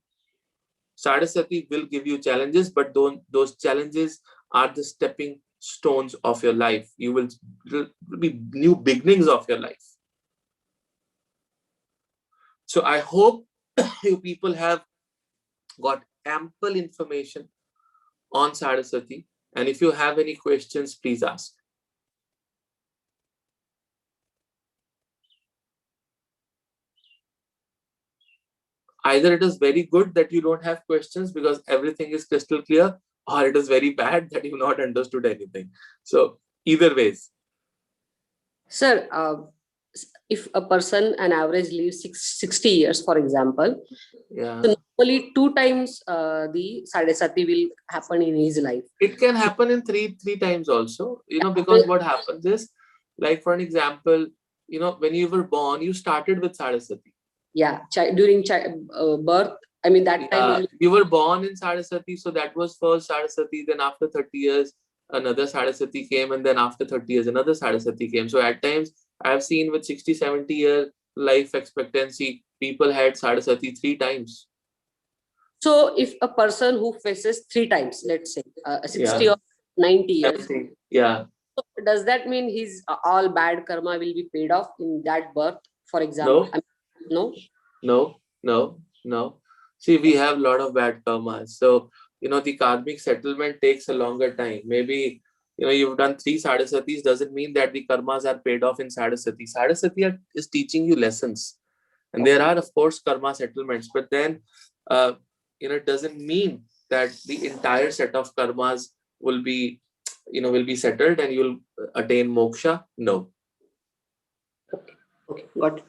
S1: Sadhasati will give you challenges, but those challenges are the stepping stones of your life. You will be new beginnings of your life. So I hope you people have got ample information on Sadhasati. And if you have any questions, please ask. Either it is very good that you don't have questions because everything is crystal clear, or it is very bad that you've not understood anything. So either ways.
S2: Sir, if a person an average lives 60 years, for example, so normally 2 times the Sadhasati will happen in his life.
S1: It can happen in three times also, because what happens is, like for an example, when you were born, you started with Sadhasati.
S2: Yeah, during birth, I mean that time
S1: you were born in Sadhasati, so that was first Sadhasati. Then after 30 years, another Sadhasati came, and then after 30 years, another Sadhasati came. So at times, I've seen with 60, 70-year life expectancy, people had Sadhasati 3 times.
S2: So if a person who faces 3 times, let's say 60 or 90 years, so does that mean his all bad karma will be paid off in that birth, for example?
S1: No. See, we have a lot of bad karmas. So, the karmic settlement takes a longer time. Maybe, you've done 3 Sadhasatis, doesn't mean that the karmas are paid off in Sadhasati. Sadhasati is teaching you lessons. And there are, of course, karma settlements. But then, it doesn't mean that the entire set of karmas will be settled and you'll attain moksha. No.
S2: Okay, got it.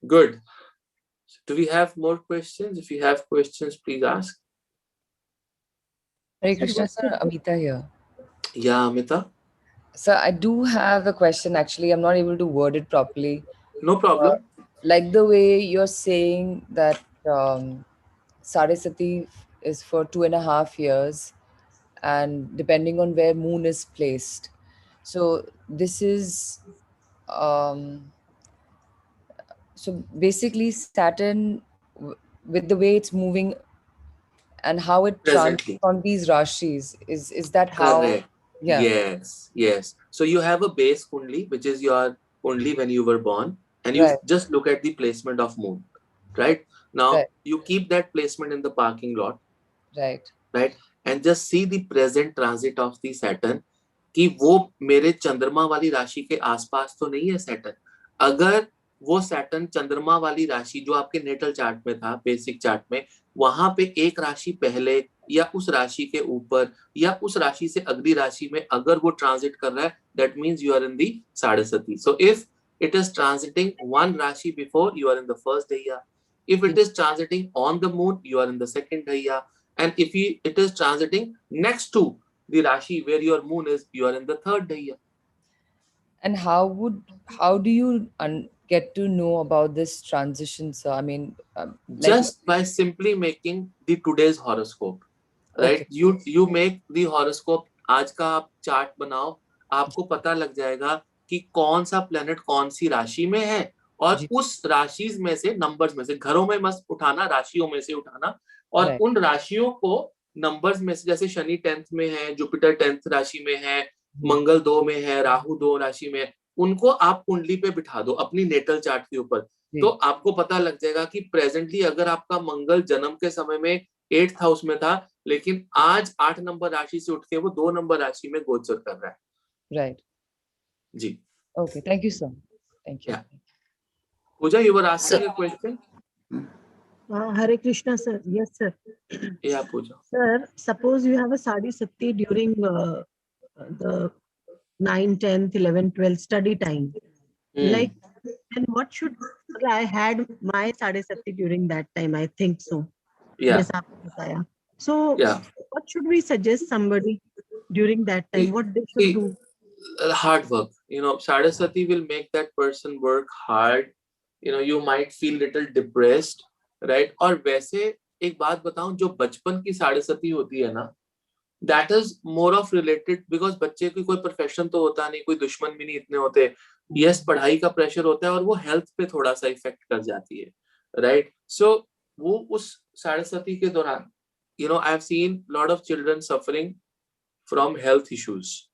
S1: Good. Do we have more questions? If you have questions, please ask.
S3: Hare Krishna, sir. Amita here.
S1: Yeah, Amita.
S3: Sir, I do have a question. Actually, I'm not able to word it properly.
S1: No problem.
S3: Like the way you're saying that Sadhasati is for 2.5 years, and depending on where moon is placed. So this is so basically Saturn, with the way it's moving and how it transits on these rashis, is that how?
S1: Correct. Yeah. Yes. So you have a base kundli, which is your kundli when you were born, and you just look at the placement of moon. Right? Now you keep that placement in the parking lot.
S3: Right.
S1: And just see the present transit of the Saturn, कि वो मेरे चंद्रमा वाली राशि के आसपास तो नहीं है Saturn. अगर वो सैटर्न चंद्रमा वाली राशि जो आपके नेटल चार्ट में था, बेसिक चार्ट में, वहां पे एक राशि पहले या उस राशि के ऊपर या उस राशि से अगली राशि में अगर वो ट्रांजिट कर रहा है, that means you are in the sade sati. So if it is transiting one Rashi before, you are in the first Daya. If it is transiting on the moon, you are in the second Daya. And if it is transiting next to the Rashi where your moon is, you are in the third Daya.
S3: And how do you get to know about this transition, sir? I mean,
S1: just by simply making the today's horoscope, right?
S3: Okay.
S1: You make the horoscope. आज का आप chart बनाओ, आपको पता लग जाएगा कि कौन सा प्लेनेट कौन सी राशि में है, और उस राशि में से, नंबर्स में से, घरों में मत उठाना, राशियों में से उठाना, और उन राशियों को नंबर्स में से, जैसे शनि 10th में है, जुपिटर 10th राशि में है, मंगल 2 में है, राहु 2 राशि में है, उनको आप कुंडली पे बिठा दो अपनी नेटल चार्ट के ऊपर. तो आपको पता लग जाएगा कि प्रेजेंटली अगर आपका मंगल जन्म के समय में 8th हाउस में था, लेकिन आज 8 नंबर राशि से उठ के वो 2 नंबर राशि में गोचर कर रहा है.
S3: राइट.
S1: जी.
S3: Okay, thank you, sir. Thank you.
S1: Pooja, you were asking a question?
S4: Hare Krishna, sir. Yes, sir.
S1: Yeah, Pooja.
S4: Sir, suppose you have a Sadi Sati during the 9, 10th, 11th, 12th study time. Like, and what should I had my Sadi Sati during that time? I think so.
S1: Yeah.
S4: So, what should we suggest somebody during that time? What they should do?
S1: Hard work. You know, Saraswati will make that person work hard. You know, you might feel little depressed, right? और वैसे एक बात बताऊं, जो बचपन की साढ़ेसती होती है ना, that is more of related, because बच्चे की कोई प्रोफेशन तो होता नहीं, कोई दुश्मन भी नहीं इतने होते. यस, पढ़ाई का प्रेशर होता है और वो हेल्थ पे थोड़ा सा इफेक्ट कर जाती है, राइट? सो वो उस साढ़ेसती के दौरान, you know, I've seen lot of children suffering from health issues,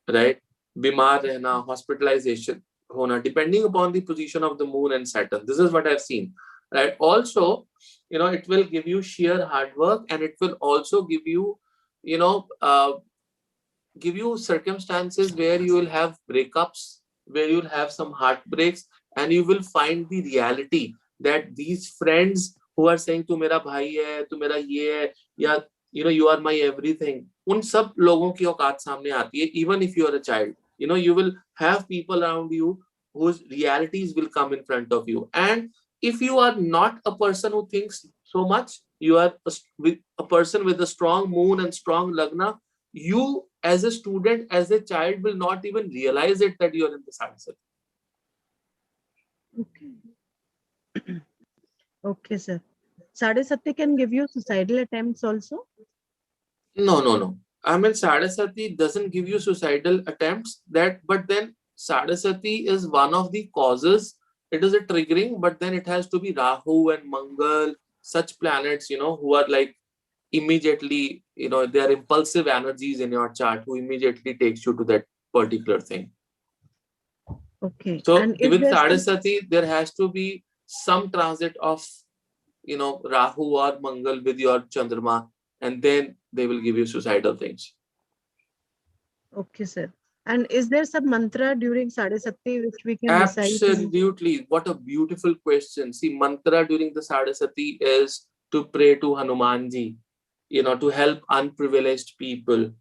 S1: right? बीमार रहना, hospitalization होना, depending upon the position of the moon and Saturn. This is what I've seen, right? Also, you know, it will give you sheer hard work, and it will also give you, you know, give you circumstances where you will have breakups, where you'll have some heartbreaks, and you will find the reality that these friends who are saying tu mera bhai hai, tu mera ye hai, ya, you know, you are my everything, उन सब लोगों की औकात सामने आती है. Even if you are a child, you know, you will have people around you whose realities will come in front of you. And if you are not a person who thinks so much, you are a person with a strong moon and strong lagna, you as a student, as a child, will not even realize it that you are in the Sansat.
S4: Okay. Okay, sir. Sadhasati can give you suicidal attempts also?
S1: No. I mean, Sadhasati doesn't give you suicidal attempts, but then Sadhasati is one of the causes. It is a triggering, but then it has to be Rahu and Mangal, such planets, you know, who are like immediately, you know, they are impulsive energies in your chart who immediately takes you to that particular thing.
S4: Okay.
S1: So with Sadhasati, there has to be some transit of, you know, Rahu or Mangal with your Chandrama, and then they will give you suicidal things.
S4: Okay, sir. And is there some mantra during Sadhasati which we can recite?
S1: Absolutely. What a beautiful question. See, mantra during the Sadhasati is to pray to Hanumanji, you know, to help unprivileged people,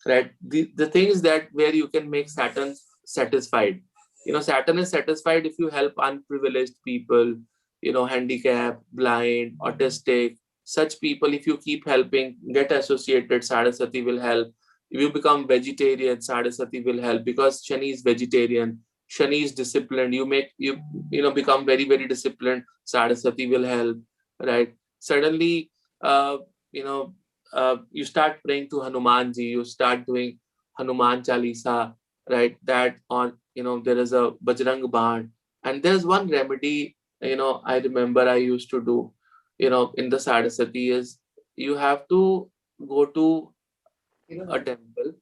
S1: right? The things that where you can make Saturn satisfied. You know, Saturn is satisfied if you help unprivileged people, you know, handicapped, blind, autistic, such people. If you keep helping, get associated, Sadhasati will help. If you become vegetarian, Sadhasati will help, because Shani is vegetarian. Shani is disciplined. You know, become very, very disciplined, Sadhasati will help, right? Suddenly, you know, you start praying to Hanumanji, you start doing Hanuman Chalisa, right? That on, you know, there is a Bajrang Baan. And there's one remedy, you know, I remember I used to do, you know, in the Sadhasati is you have to go to a temple,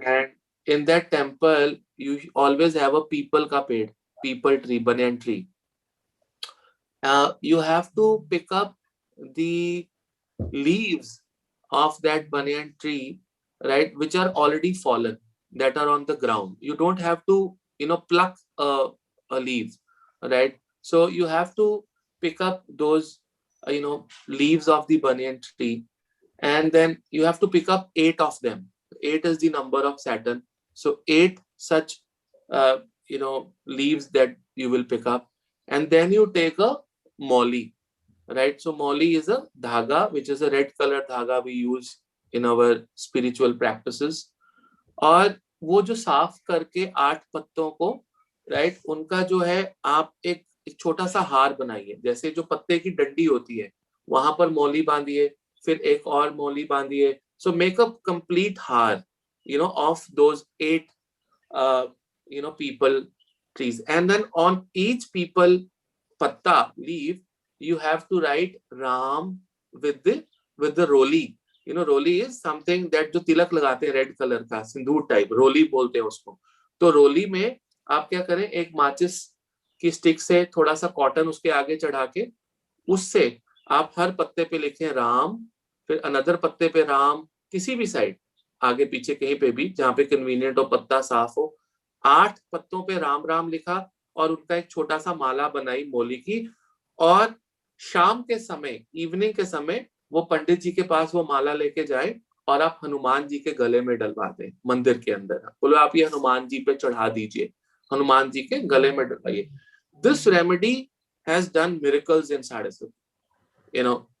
S1: and in that temple you always have a people tree, banyan tree. You have to pick up the leaves of that banyan tree, right, which are already fallen, that are on the ground. You don't have to, you know, pluck a leaf. right? So you have to pick up those, leaves of the banyan tree, and then you have to pick up 8 of them. 8 is the number of Saturn. So 8 such, uh, leaves that you will pick up, and then you take a molly, right? So molly is a dhaga, which is a red color dhaga we use in our spiritual practices. और वो जो साफ करके 8 पत्तों को, right, उनका जो है आप एक छोटा सा हार बनाइए, जैसे जो पत्ते की डंडी होती है वहां पर मौली बांधिए, फिर एक और मौली बांधिए. सो मेक अ कंप्लीट हार, of those 8 people trees, and then on each people patta leaf you have to write Ram with the roli. Roli is something that जो तिलक लगाते हैं रेड कलर का सिंदूर टाइप, रोली बोलते हैं उसको. तो रोली में आप क्या करें, एक माचिस की स्टिक से थोड़ा सा कॉटन उसके आगे चढ़ा के उससे आप हर पत्ते पे लिखें राम, फिर अनदर पत्ते पे राम, किसी भी साइड आगे पीछे कहीं पे भी जहां पे कन्वीनियंट हो, पत्ता साफ हो. 8 पत्तों पे राम राम लिखा और उनका एक छोटा सा माला बनाई मोली की. और शाम के समय, इवनिंग के समय वो पंडित जी के पास वो माला लेके जाए और आप हनुमान जी के गले में डलवा दें मंदिर के अंदर. बोलो आप ये हनुमान जी पे चढ़ा दीजिए, हनुमान जी के गले में डलवाइए. This remedy has done miracles in sade sati.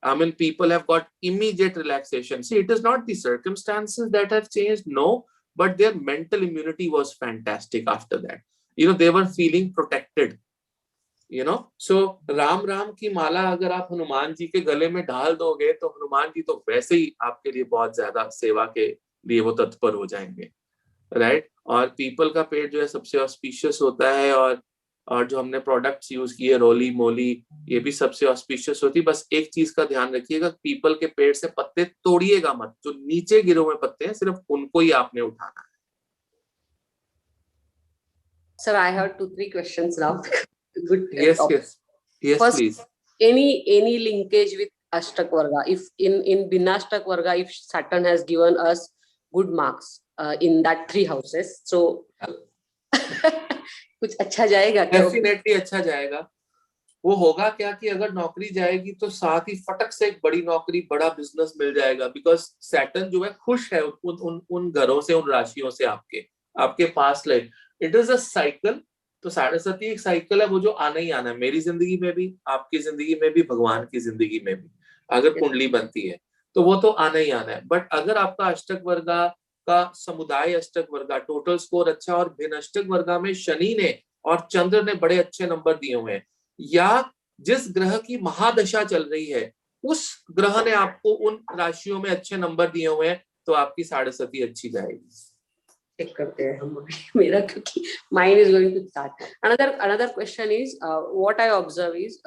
S1: I mean, people have got immediate relaxation. See, it is not the circumstances that have changed, no, but their mental immunity was fantastic after that. They were feeling protected. So Ram Ram की माला अगर आप हनुमान जी के गले में डाल दोगे तो हनुमान जी तो वैसे ही आपके लिए बहुत ज्यादा सेवा के लिए वो तत्पर हो जाएंगे, राइट? और पीपल का पेड़ जो है सबसे ऑस्पिशियस होता है, और जो हमने प्रोडक्ट्स यूज किए रोली मोली, ये भी सबसे ऑस्पिशियस होती है. बस एक चीज का ध्यान रखिएगा, पीपल के पेड़ से पत्ते तोड़िएगा मत. जो नीचे गिरे हुए पत्ते हैं सिर्फ उनको ही आपने उठाना है.
S2: Sir, I have 2-3 questions now. Good.
S1: Yes, yes,
S2: First,
S1: please.
S2: Any linkage with Ashtak Varga? If in Binashtak Varga, if Saturn has given us good marks in that 3 houses, so कुछ अच्छा जाएगा क्या?
S1: डेफिनेटली अच्छा जाएगा. वो होगा क्या कि अगर नौकरी जाएगी तो साथ ही फटक से एक बड़ी नौकरी, बड़ा बिजनेस मिल जाएगा. बिकॉज सैटर्न जो है खुश है उन घरों से, उन राशियों से आपके पास life. It is a cycle. तो 7.5 एक साइकिल है, वो जो आना ही आना है, मेरी जिंदगी में भी, आपकी जिंदगी में भी, भगवान की जिंदगी में भी. अगर कुंडली बनती है तो वो तो आना ही आना है. बट अगर आपका अष्टक वर्गा का समुदाय अष्टक वर्गा टोटल स्कोर अच्छा, और भिन्न अष्टक वर्गा में शनि ने और चंद्र ने बड़े अच्छे नंबर दिए हुए हैं, या जिस ग्रह की महादशा चल रही है उस ग्रह ने आपको उन राशियों में अच्छे नंबर दिए हुए हैं, तो आपकी 7.5 अच्छी जाएगी.
S2: चेक करते हैं हम मेरा, क्योंकि mine is going to start. Another question is, what I observe is,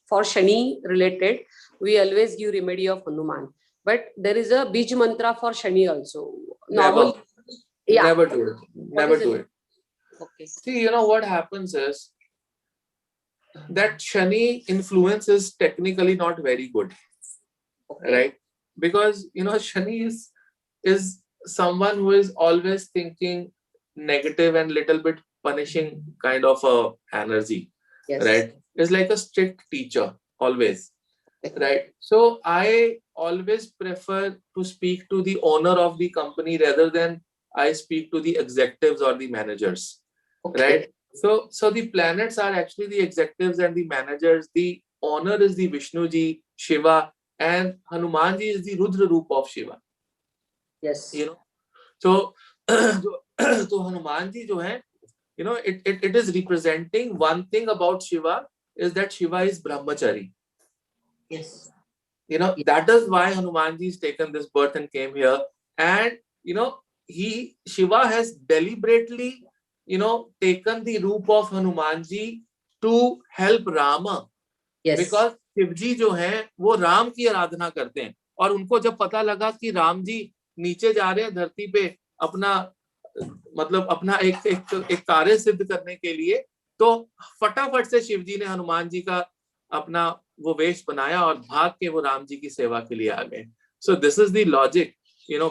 S2: for Shani related, we always give remedy of Hanuman, but there is a bij mantra for Shani also.
S1: Never.
S2: Yeah.
S1: Never do it. Never do it.
S2: Okay.
S1: See, what happens is that Shani influence is technically not very good,
S2: Okay.
S1: right? Because Shani is someone who is always thinking negative and little bit punishing kind of a energy.
S2: Yes.
S1: Right? It's like a strict teacher always, right? So I always prefer to speak to the owner of the company rather than I speak to the executives or the managers.
S2: Okay.
S1: Right? So the planets are actually the executives and the managers. The owner is the Vishnu ji, Shiva, and Hanuman ji is the Rudra roop of Shiva.
S2: Yes.
S1: So तो हनुमान जी जो है, it is representing one thing about Shiva is that Shiva is brahmachari.
S2: Yes.
S1: That is why Hanuman ji has taken this birth and came here. And Shiva has deliberately taken the roop of Hanuman ji to help Rama.
S2: Yes.
S1: Because Shiv जी जो हैं वो राम की आराधना करते हैं, और उनको जब पता लगा कि राम जी नीचे जा रहे हैं धरती पे अपना एक कार्य सिद्ध करने के लिए, तो फटाफट से शिव जी ने हनुमान जी का अपना वो वेश बनाया और भाग के वो राम जी की सेवा के लिए आ गए. So this is the logic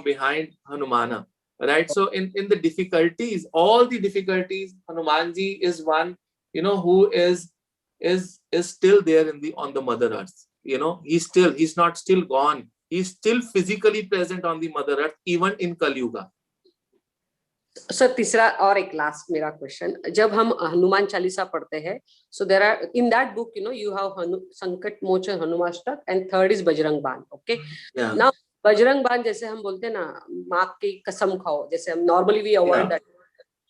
S1: behind Hanumana, right? So in the difficulties, all the difficulties, Hanuman ji is one who is still there on the Mother Earth. He's not still gone. He's still physically present on the Mother Earth, even in Kali Yuga.
S2: Sir तीसरा और एक last मेरा question, जब हम हनुमान चालीसा पढ़ते हैं, so there are in that book you have Sankat Mochan Hanumashtak and third is Bajrang Baan. Okay, now Bajrang बाण जैसे हम बोलते हैं ना, माँ की कसम खाओ, जैसे हम नॉर्मली वी अवॉइड दैट,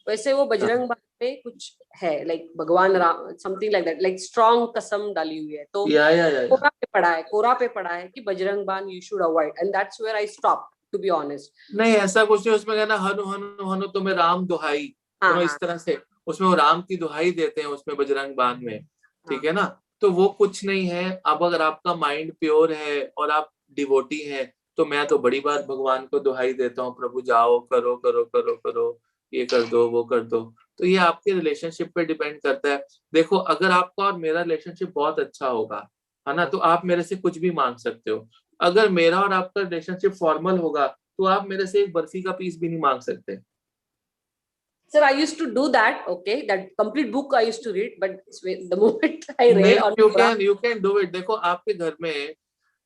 S2: वैसे वो बजरंग बाण पे कुछ है, लाइक भगवान Ram something like that, like strong कसम डाली हुई है. तो कोरा पे पढ़ा है कि Bajrang Baan you should avoid, and that's where I stop to be honest.
S1: नहीं, ऐसा कुछ नहीं. उसमें कहना हनु हनु हनु तुम्हें राम दुहाई, इस तरह से उसमें वो राम की दुहाई देते हैं उसमें बजरंग बाण में. ठीक है ना, तो वो कुछ नहीं है. अब अगर आपका माइंड प्योर है और आप डिवोटी है, तो मैं तो बड़ी बार भगवान को दुहाई देता हूँ, प्रभु जाओ करो करो करो करो, ये कर दो वो कर दो. तो ये आपके रिलेशनशिप पे डिपेंड करता है. देखो, अगर आपका और मेरा रिलेशनशिप बहुत अच्छा होगा, है ना, तो आप मेरे से कुछ भी मांग सकते हो. अगर मेरा और आपका रिलेशनशिप फॉर्मल होगा, तो आप मेरे से एक बर्फी का पीस भी नहीं मांग सकते.
S2: Sir, I used to do that. Okay, that complete book I used to read, but the moment I read on
S1: you can do it. देखो, आपके घर में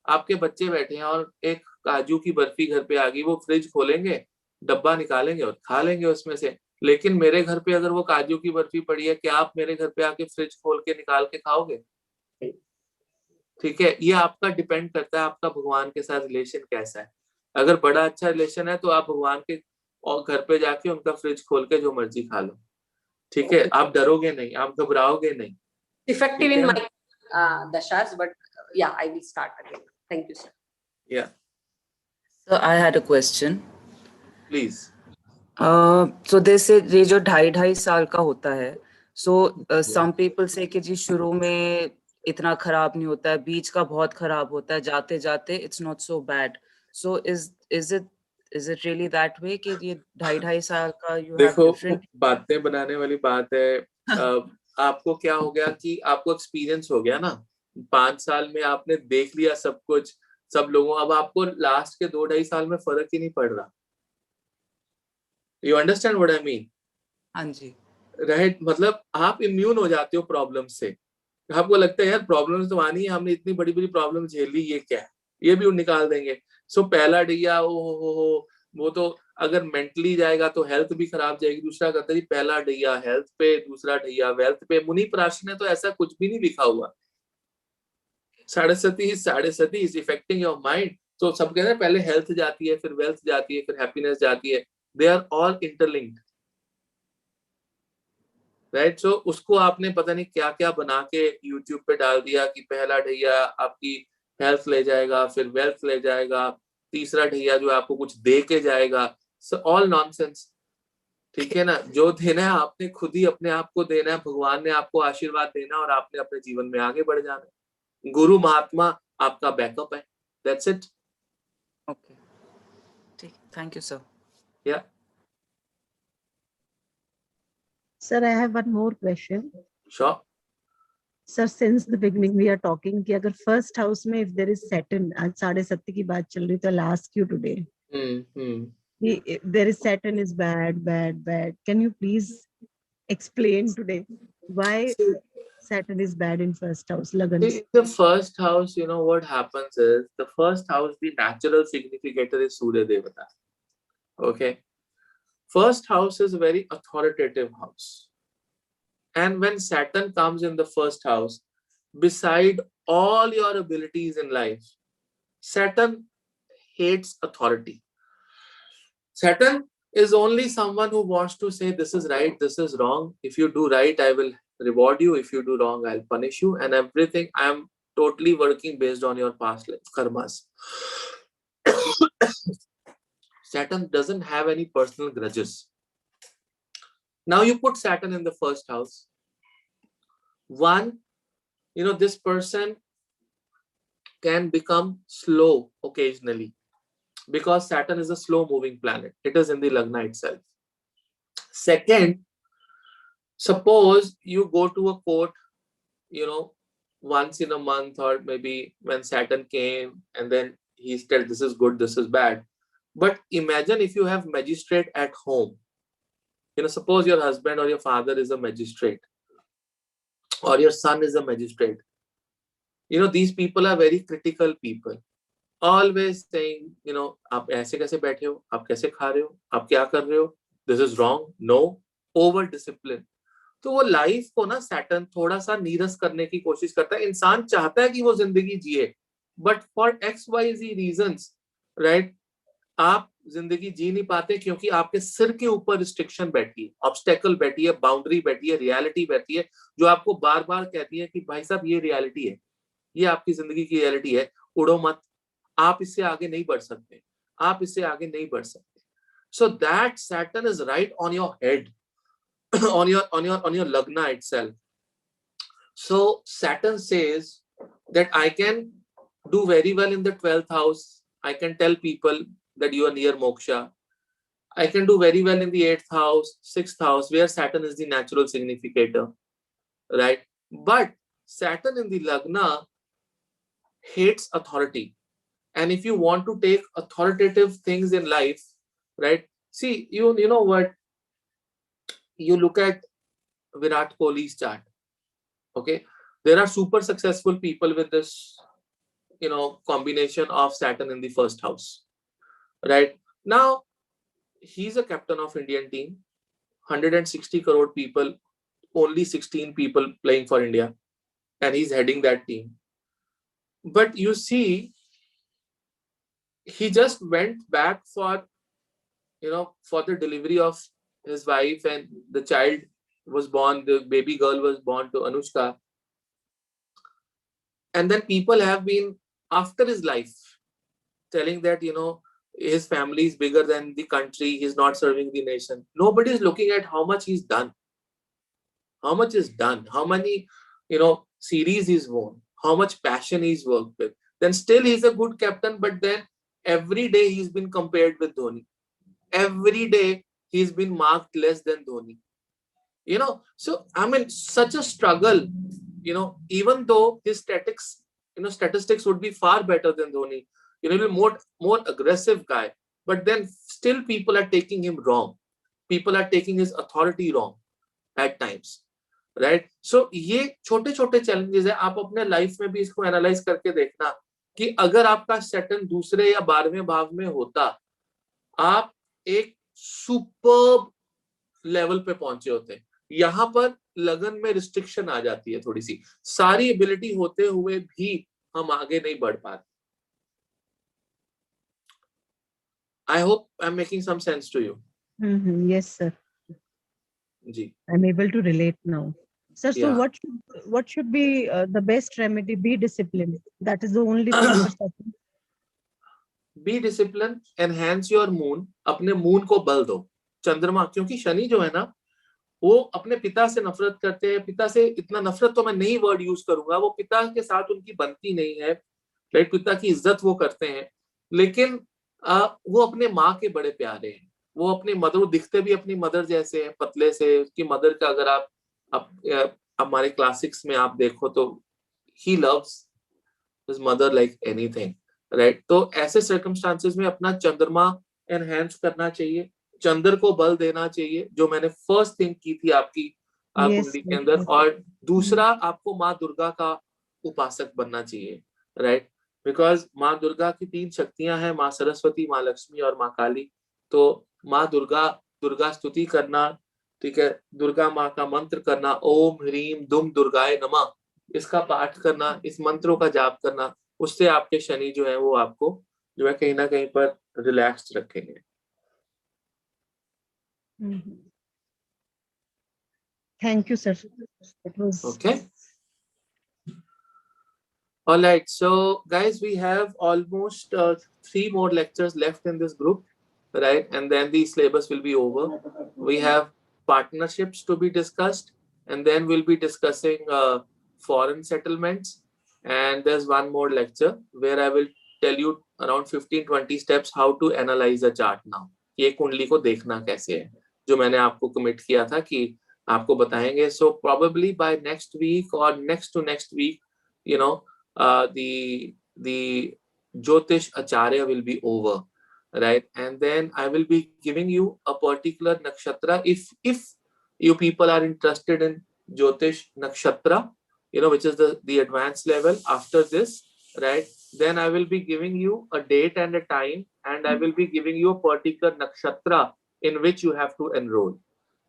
S1: आपके बच्चे बैठे हैं और एक काजू की बर्फी घर पे आ गई, वो फ्रिज खोलेंगे, डब्बा निकालेंगे और खा लेंगे उसमें से. लेकिन मेरे घर पे अगर वो काजू की बर्फी पड़ी है, क्या आप मेरे घर पे आके फ्रिज खोल के निकाल के खाओगे? ठीक है, ये आपका डिपेंड करता है आपका भगवान के साथ रिलेशन कैसा है. अगर बड़ा अच्छा रिलेशन है, तो आप भगवान के और घर पे जाके उनका फ्रिज खोल के जो मर्जी खा लो. ठीक है, आप डरोगे नहीं, आप घबराओगे नहीं.
S2: Effective in my dashas, but yeah, I will start again. Thank you, sir.
S1: Yeah.
S3: So I had a question.
S1: Please.
S3: So they say ये जो 2.5 साल का होता है, so some people say कि जी शुरू में इतना खराब नहीं होता है, बीच का बहुत खराब होता है, जाते जाते it's not so bad. So is it really that way कि ये 2.5 साल का you have different?
S1: देखो, बातें बनाने वाली बात है. आपको क्या हो गया कि आपको एक्सपीरियंस हो गया ना, 5 साल में आपने देख लिया सब कुछ, सब लोगों. अब आपको लास्ट के 2-2.5 साल में फर्क ही नहीं पड़ रहा. You understand what I mean?
S3: हाँ जी.
S1: राइट, मतलब आप इम्यून हो जाते हो प्रॉब्लम से. आपको लगता है यार प्रॉब्लम्स तो आनी है, हमने इतनी बड़ी बड़ी प्रॉब्लम झेल ली, ये क्या है, ये भी निकाल देंगे. सो पहला ढैया हो वो तो अगर मेंटली जाएगा तो हेल्थ भी खराब जाएगी. दूसरा कहता है पहला ढैया हेल्थ पे, दूसरा ढैया वेल्थ पे. मुनि पराशर ने तो ऐसा कुछ भी नहीं लिखा हुआ. साढ़े सती इज इफेक्टिंग योर माइंड. तो सब कहते हैं पहले हेल्थ जाती है, फिर वेल्थ जाती है, फिर हैप्पीनेस जाती है. They are all interlinked. Right, so उसको आपने पता नहीं क्या क्या बना के यूट्यूब पे डाल दिया कि पहला ढैया आपकी हेल्थ ले जाएगा, फिर वेल्थ ले जाएगा, तीसरा ढैया जो आपको कुछ दे के जाएगा. So all nonsense. ठीक है ना, जो देना है आपने खुद ही अपने आप को देना है. भगवान ने आपको आशीर्वाद देना और आपने अपने जीवन में आगे बढ़ जाना है. गुरु महात्मा आपका बैकअप है. That's it.
S3: ओके, ठीक, थैंक यू सर.
S1: या
S4: Sir, I have one more question.
S1: Sure.
S4: Sir, since the beginning we are talking कि अगर first house में if there is Saturn, आज 7:30 की बात चल रही, तो I'll ask you today. If there is Saturn is bad. Can you please explain today why Saturn is bad in first house? Lagan.
S1: The first house, what happens is the first house, the natural significator is Surya Devata. Okay. First house is a very authoritative house. And when Saturn comes in the first house, beside all your abilities in life, Saturn hates authority. Saturn is only someone who wants to say this is right, this is wrong. If you do right, I will reward you. If you do wrong, I'll punish you. And everything, I am totally working based on your past life karmas. Saturn doesn't have any personal grudges. Now you put Saturn in the first house. One, this person can become slow occasionally because Saturn is a slow moving planet. It is in the Lagna itself. Second, suppose you go to a court, once in a month, or maybe when Saturn came and then he said this is good, this is bad. But imagine if you have magistrate at home. Suppose your husband or your father is a magistrate. or your son is a magistrate, you know, these people are very critical people, always saying, you know, आप ऐसे कैसे बैठे हो, आप कैसे खा रहे हो, आप क्या कर रहे हो, this is wrong, no, over discipline. तो वो लाइफ को ना सैटर्न थोड़ा सा नीरस करने की कोशिश करता है. इंसान चाहता है कि वो जिंदगी जिए, but for XYZ reasons, right, आप जिंदगी जी नहीं पाते क्योंकि आपके सिर के ऊपर रिस्ट्रिक्शन बैठी है, ऑब्स्टेकल बैठी है, बाउंड्री बैठी है, रियलिटी बैठी है, जो आपको बार बार कहती है कि भाई साहब ये रियलिटी है, ये आपकी जिंदगी की रियलिटी है, उड़ो मत, आप इससे आगे नहीं बढ़ सकते, आप इससे आगे नहीं बढ़ सकते. So that Saturn is right on your head, on your lagna itself. So Saturn says that I can do very well in the 12th house. I can tell people that you are near moksha. I can do very well in the 8th house, 6th house, where Saturn is the natural significator, right? But Saturn in the lagna hates authority. And if you want to take authoritative things in life, right? See, you know what? You look at Virat Kohli's chart. Okay, there are super successful people with this, you know, combination of Saturn in the first house. Right now, he's a captain of Indian team. 160 crore people, only 16 people playing for India, and he's heading that team. But you see, he just went back for, you know, for the delivery of his wife, and the child was born, the baby girl was born to Anushka. And then people have been after his life telling that, you know, his family is bigger than the country, he's not serving the nation. Nobody is looking at how much he's done, how much is done, how many, you know, series he's won, how much passion he's worked with. Then still he's a good captain, but then every day he's been compared with Dhoni. Every day he's been marked less than Dhoni. You know, so I mean, such a struggle, you know, even though his statistics would be far better than Dhoni, you know, he'll be more aggressive guy, but then still people are taking him wrong. People are taking his authority wrong at times, right? So ये छोटे छोटे challenges है, आप अपने life में भी इसको analyze करके देखना कि अगर आपका Saturn दूसरे या 12वें भाव में होता, आप एक सुपर्ब लेवल पे पहुंचे होते. यहां पर लगन में रिस्ट्रिक्शन आ जाती है थोड़ी सी, सारी एबिलिटी होते हुए भी हम आगे नहीं बढ़ पाते. I hope I'm making some sense to you.
S4: Yes, sir.
S1: जी.
S4: I'm able to relate now. Sir, so
S1: Yeah.
S4: what should be the best remedy? Be disciplined. That is the only thing for Saturn.
S1: Be disciplined, enhance your moon. अपने moon को बल दो. चंद्रमा, क्योंकि शनि जो है ना, वो अपने पिता से नफरत करते हैं. पिता से इतना नफरत तो मैं नहीं वर्ड यूज करूंगा, वो पिता के साथ उनकी बनती नहीं है, राइट? पिता की इज्जत वो करते हैं, लेकिन वो अपने माँ के बड़े प्यारे हैं. वो अपनी मदर, वो दिखते भी अपनी मदर जैसे हैं, पतले से. उसकी मदर का अगर आप हमारे क्लासिक्स में आप देखो तो he loves his mother like anything, right? तो ऐसे सर्कमस्टांसेस में अपना चंद्रमा एनहेंस करना चाहिए, चंद्र को बल देना चाहिए, जो मैंने फर्स्ट थिंग की थी आपकी कुंडली के अंदर. और दूसरा, आपको माँ दुर्गा का उपासक बनना चाहिए, राइट? बिकॉज माँ दुर्गा की 3 शक्तियां हैं, माँ सरस्वती, माँ लक्ष्मी और माँ काली. तो माँ दुर्गा स्तुति करना, ठीक है, दुर्गा माँ का मंत्र करना, ओम ह्रीम दुम दुर्गाय नमः, इसका पाठ करना, इस मंत्रों का जाप करना, उससे आपके शनि जो है वो आपको जो है कहीं ना कहीं पर रिलैक्स्ड रखेंगे.
S4: Thank you, sir. It was
S1: Okay. All right. So, guys, we have almost 3 more lectures left in this group, right? And then the syllabus will be over. We have partnerships to be discussed, and then we'll be discussing foreign settlements. And there's one more lecture where I will tell you around 15-20 steps how to analyze a chart now. ये कुंडली को देखना कैसे है, जो मैंने आपको commit किया था कि आपको बताएंगे. So probably by next week or next to next week, you know, the Jyotish Acharya will be over, right? And then I will be giving you a particular nakshatra. If you people are interested in Jyotish Nakshatra, which is the advanced level. After this, right, then I will be giving you a date and a time, and I will be giving you a particular nakshatra in which you have to enroll,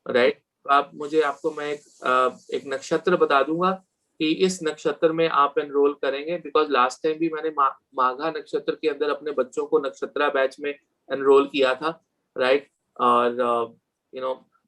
S1: right? आपको मैं एक नक्षत्र बता दूंगा कि इस नक्षत्र में आप एनरोल करेंगे, बिकॉज लास्ट टाइम भी मैंने माघा नक्षत्र के अंदर अपने बच्चों को नक्षत्रा बैच में एनरोल किया था, राइट? और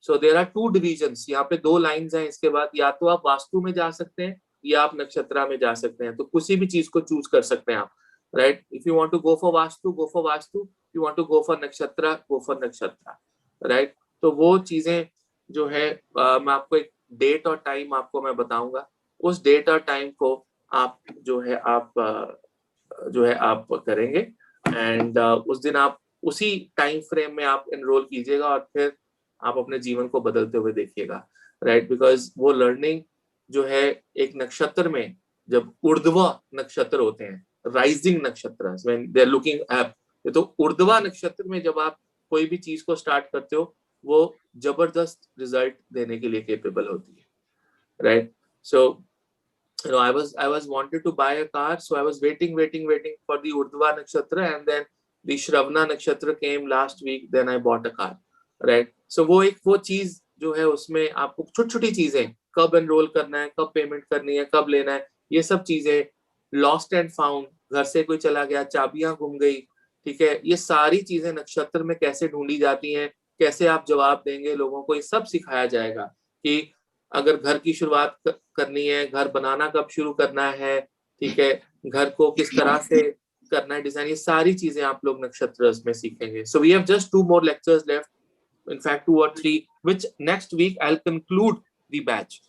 S1: सो देयर आर 2 डिविजन्स, यहाँ पे 2 लाइंस हैं। इसके बाद या तो आप वास्तु में जा सकते हैं या आप नक्षत्रा में जा सकते हैं, तो किसी भी चीज को चूज कर सकते हैं आप, right? If you want to go for vastu, go for vastu, you want to go for nakshatra, go for nakshatra, right? तो वो चीजें जो है मैं आपको एक डेट और टाइम आपको मैं बताऊंगा, उस डेट और टाइम को आप जो है आप करेंगे, एंड उस दिन आप उसी टाइम फ्रेम में आप एनरोल कीजिएगा और फिर आप अपने जीवन को बदलते हुए देखिएगा, राइट? बिकॉज वो लर्निंग जो है एक नक्षत्र में, जब ऊर्ध्वा नक्षत्र होते हैं, rising nakshatra, when they are looking up, तो ऊर्ध्वा नक्षत्र में जब आप कोई भी चीज को स्टार्ट करते हो, वो जबरदस्त रिजल्ट देने के लिए केपेबल होती है, right? So I was wanted to buy a car, so I was waiting for the Urdhva nakshatra, and then the Shravana nakshatra came last week, then I bought a car, right? So वो चीज जो है उसमें आपको छोटी-छोटी चीजें, कब enrol करना है, कब पेमेंट करनी है, कब लेना है, ये सब चीजें, लॉस्ट एंड फाउंड, घर से कोई चला गया, चाबियां गुम गई, ठीक है, ये सारी चीजें नक्षत्र में कैसे ढूंढी जाती हैं, कैसे आप जवाब देंगे लोगों को, ये सब सिखाया जाएगा कि अगर घर की शुरुआत करनी है, घर बनाना कब शुरू करना है, ठीक है, घर को किस तरह से करना है डिजाइन, ये सारी चीजें आप लोग नक्षत्र में सीखेंगे. So we have just 2 more lectures left, in fact 2 or 3, which next week I'll conclude the batch,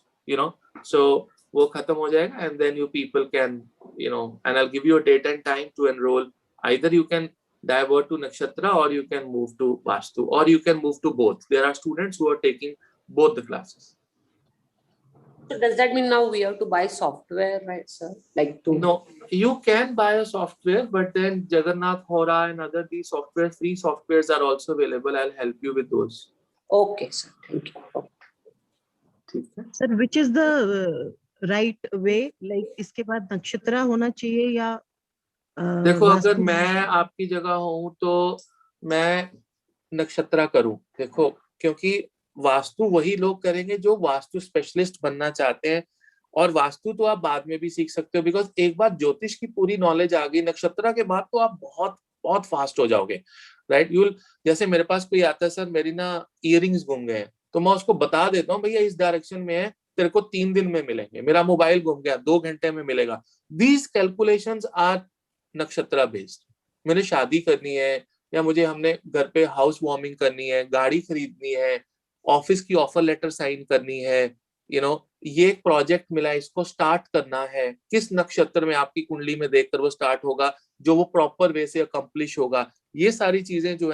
S1: so वो खत्म हो जाएगा, and then you people can, and I'll give you a date and time to enroll. Either you can divert to nakshatra, or you can move to vastu, or you can move to both. There are students who are taking both the classes.
S2: So does that mean now we have to buy software, right, sir?
S1: No, you can buy a software, but then Jagannath Hora and other these free softwares are also available. I'll help you with those.
S2: Okay, sir. Thank you.
S4: Sir, which is the right way? Like इसके बाद नक्षत्र होना चाहिए या
S1: देखो, अगर मैं आपकी जगह हूँ तो मैं नक्षत्र करूँ, देखो, क्योंकि वास्तु वही लोग करेंगे जो वास्तु स्पेशलिस्ट बनना चाहते हैं, और वास्तु तो आप बाद में भी सीख सकते हो, बिकॉज एक बार ज्योतिष की पूरी नॉलेज आ गई नक्षत्र के बाद तो आप बहुत बहुत फास्ट हो जाओगे, राइट? जैसे मेरे पास कोई आता है, सर मेरी ना इयररिंग्स गुम गए हैं, तो मैं उसको बता देता हूँ, भैया इस डायरेक्शन में है, तेरे को 3 दिन में मिलेंगे, मेरा मोबाइल गुम गया 2 घंटे में मिलेगा. दीज कैलकुलेशंस आर नक्षत्र बेस्ड. मैंने शादी करनी है, या हमने घर पे हाउस वार्मिंग करनी है, गाड़ी खरीदनी है, ऑफिस की ऑफर लेटर साइन करनी है, ये एक प्रोजेक्ट मिला है, इसको स्टार्ट करना है, किस नक्षत्र में आपकी कुंडली में देखकर वो स्टार्ट होगा, जो वो प्रॉपर वे से अकम्प्लिश होगा, ये सारी चीजें जो है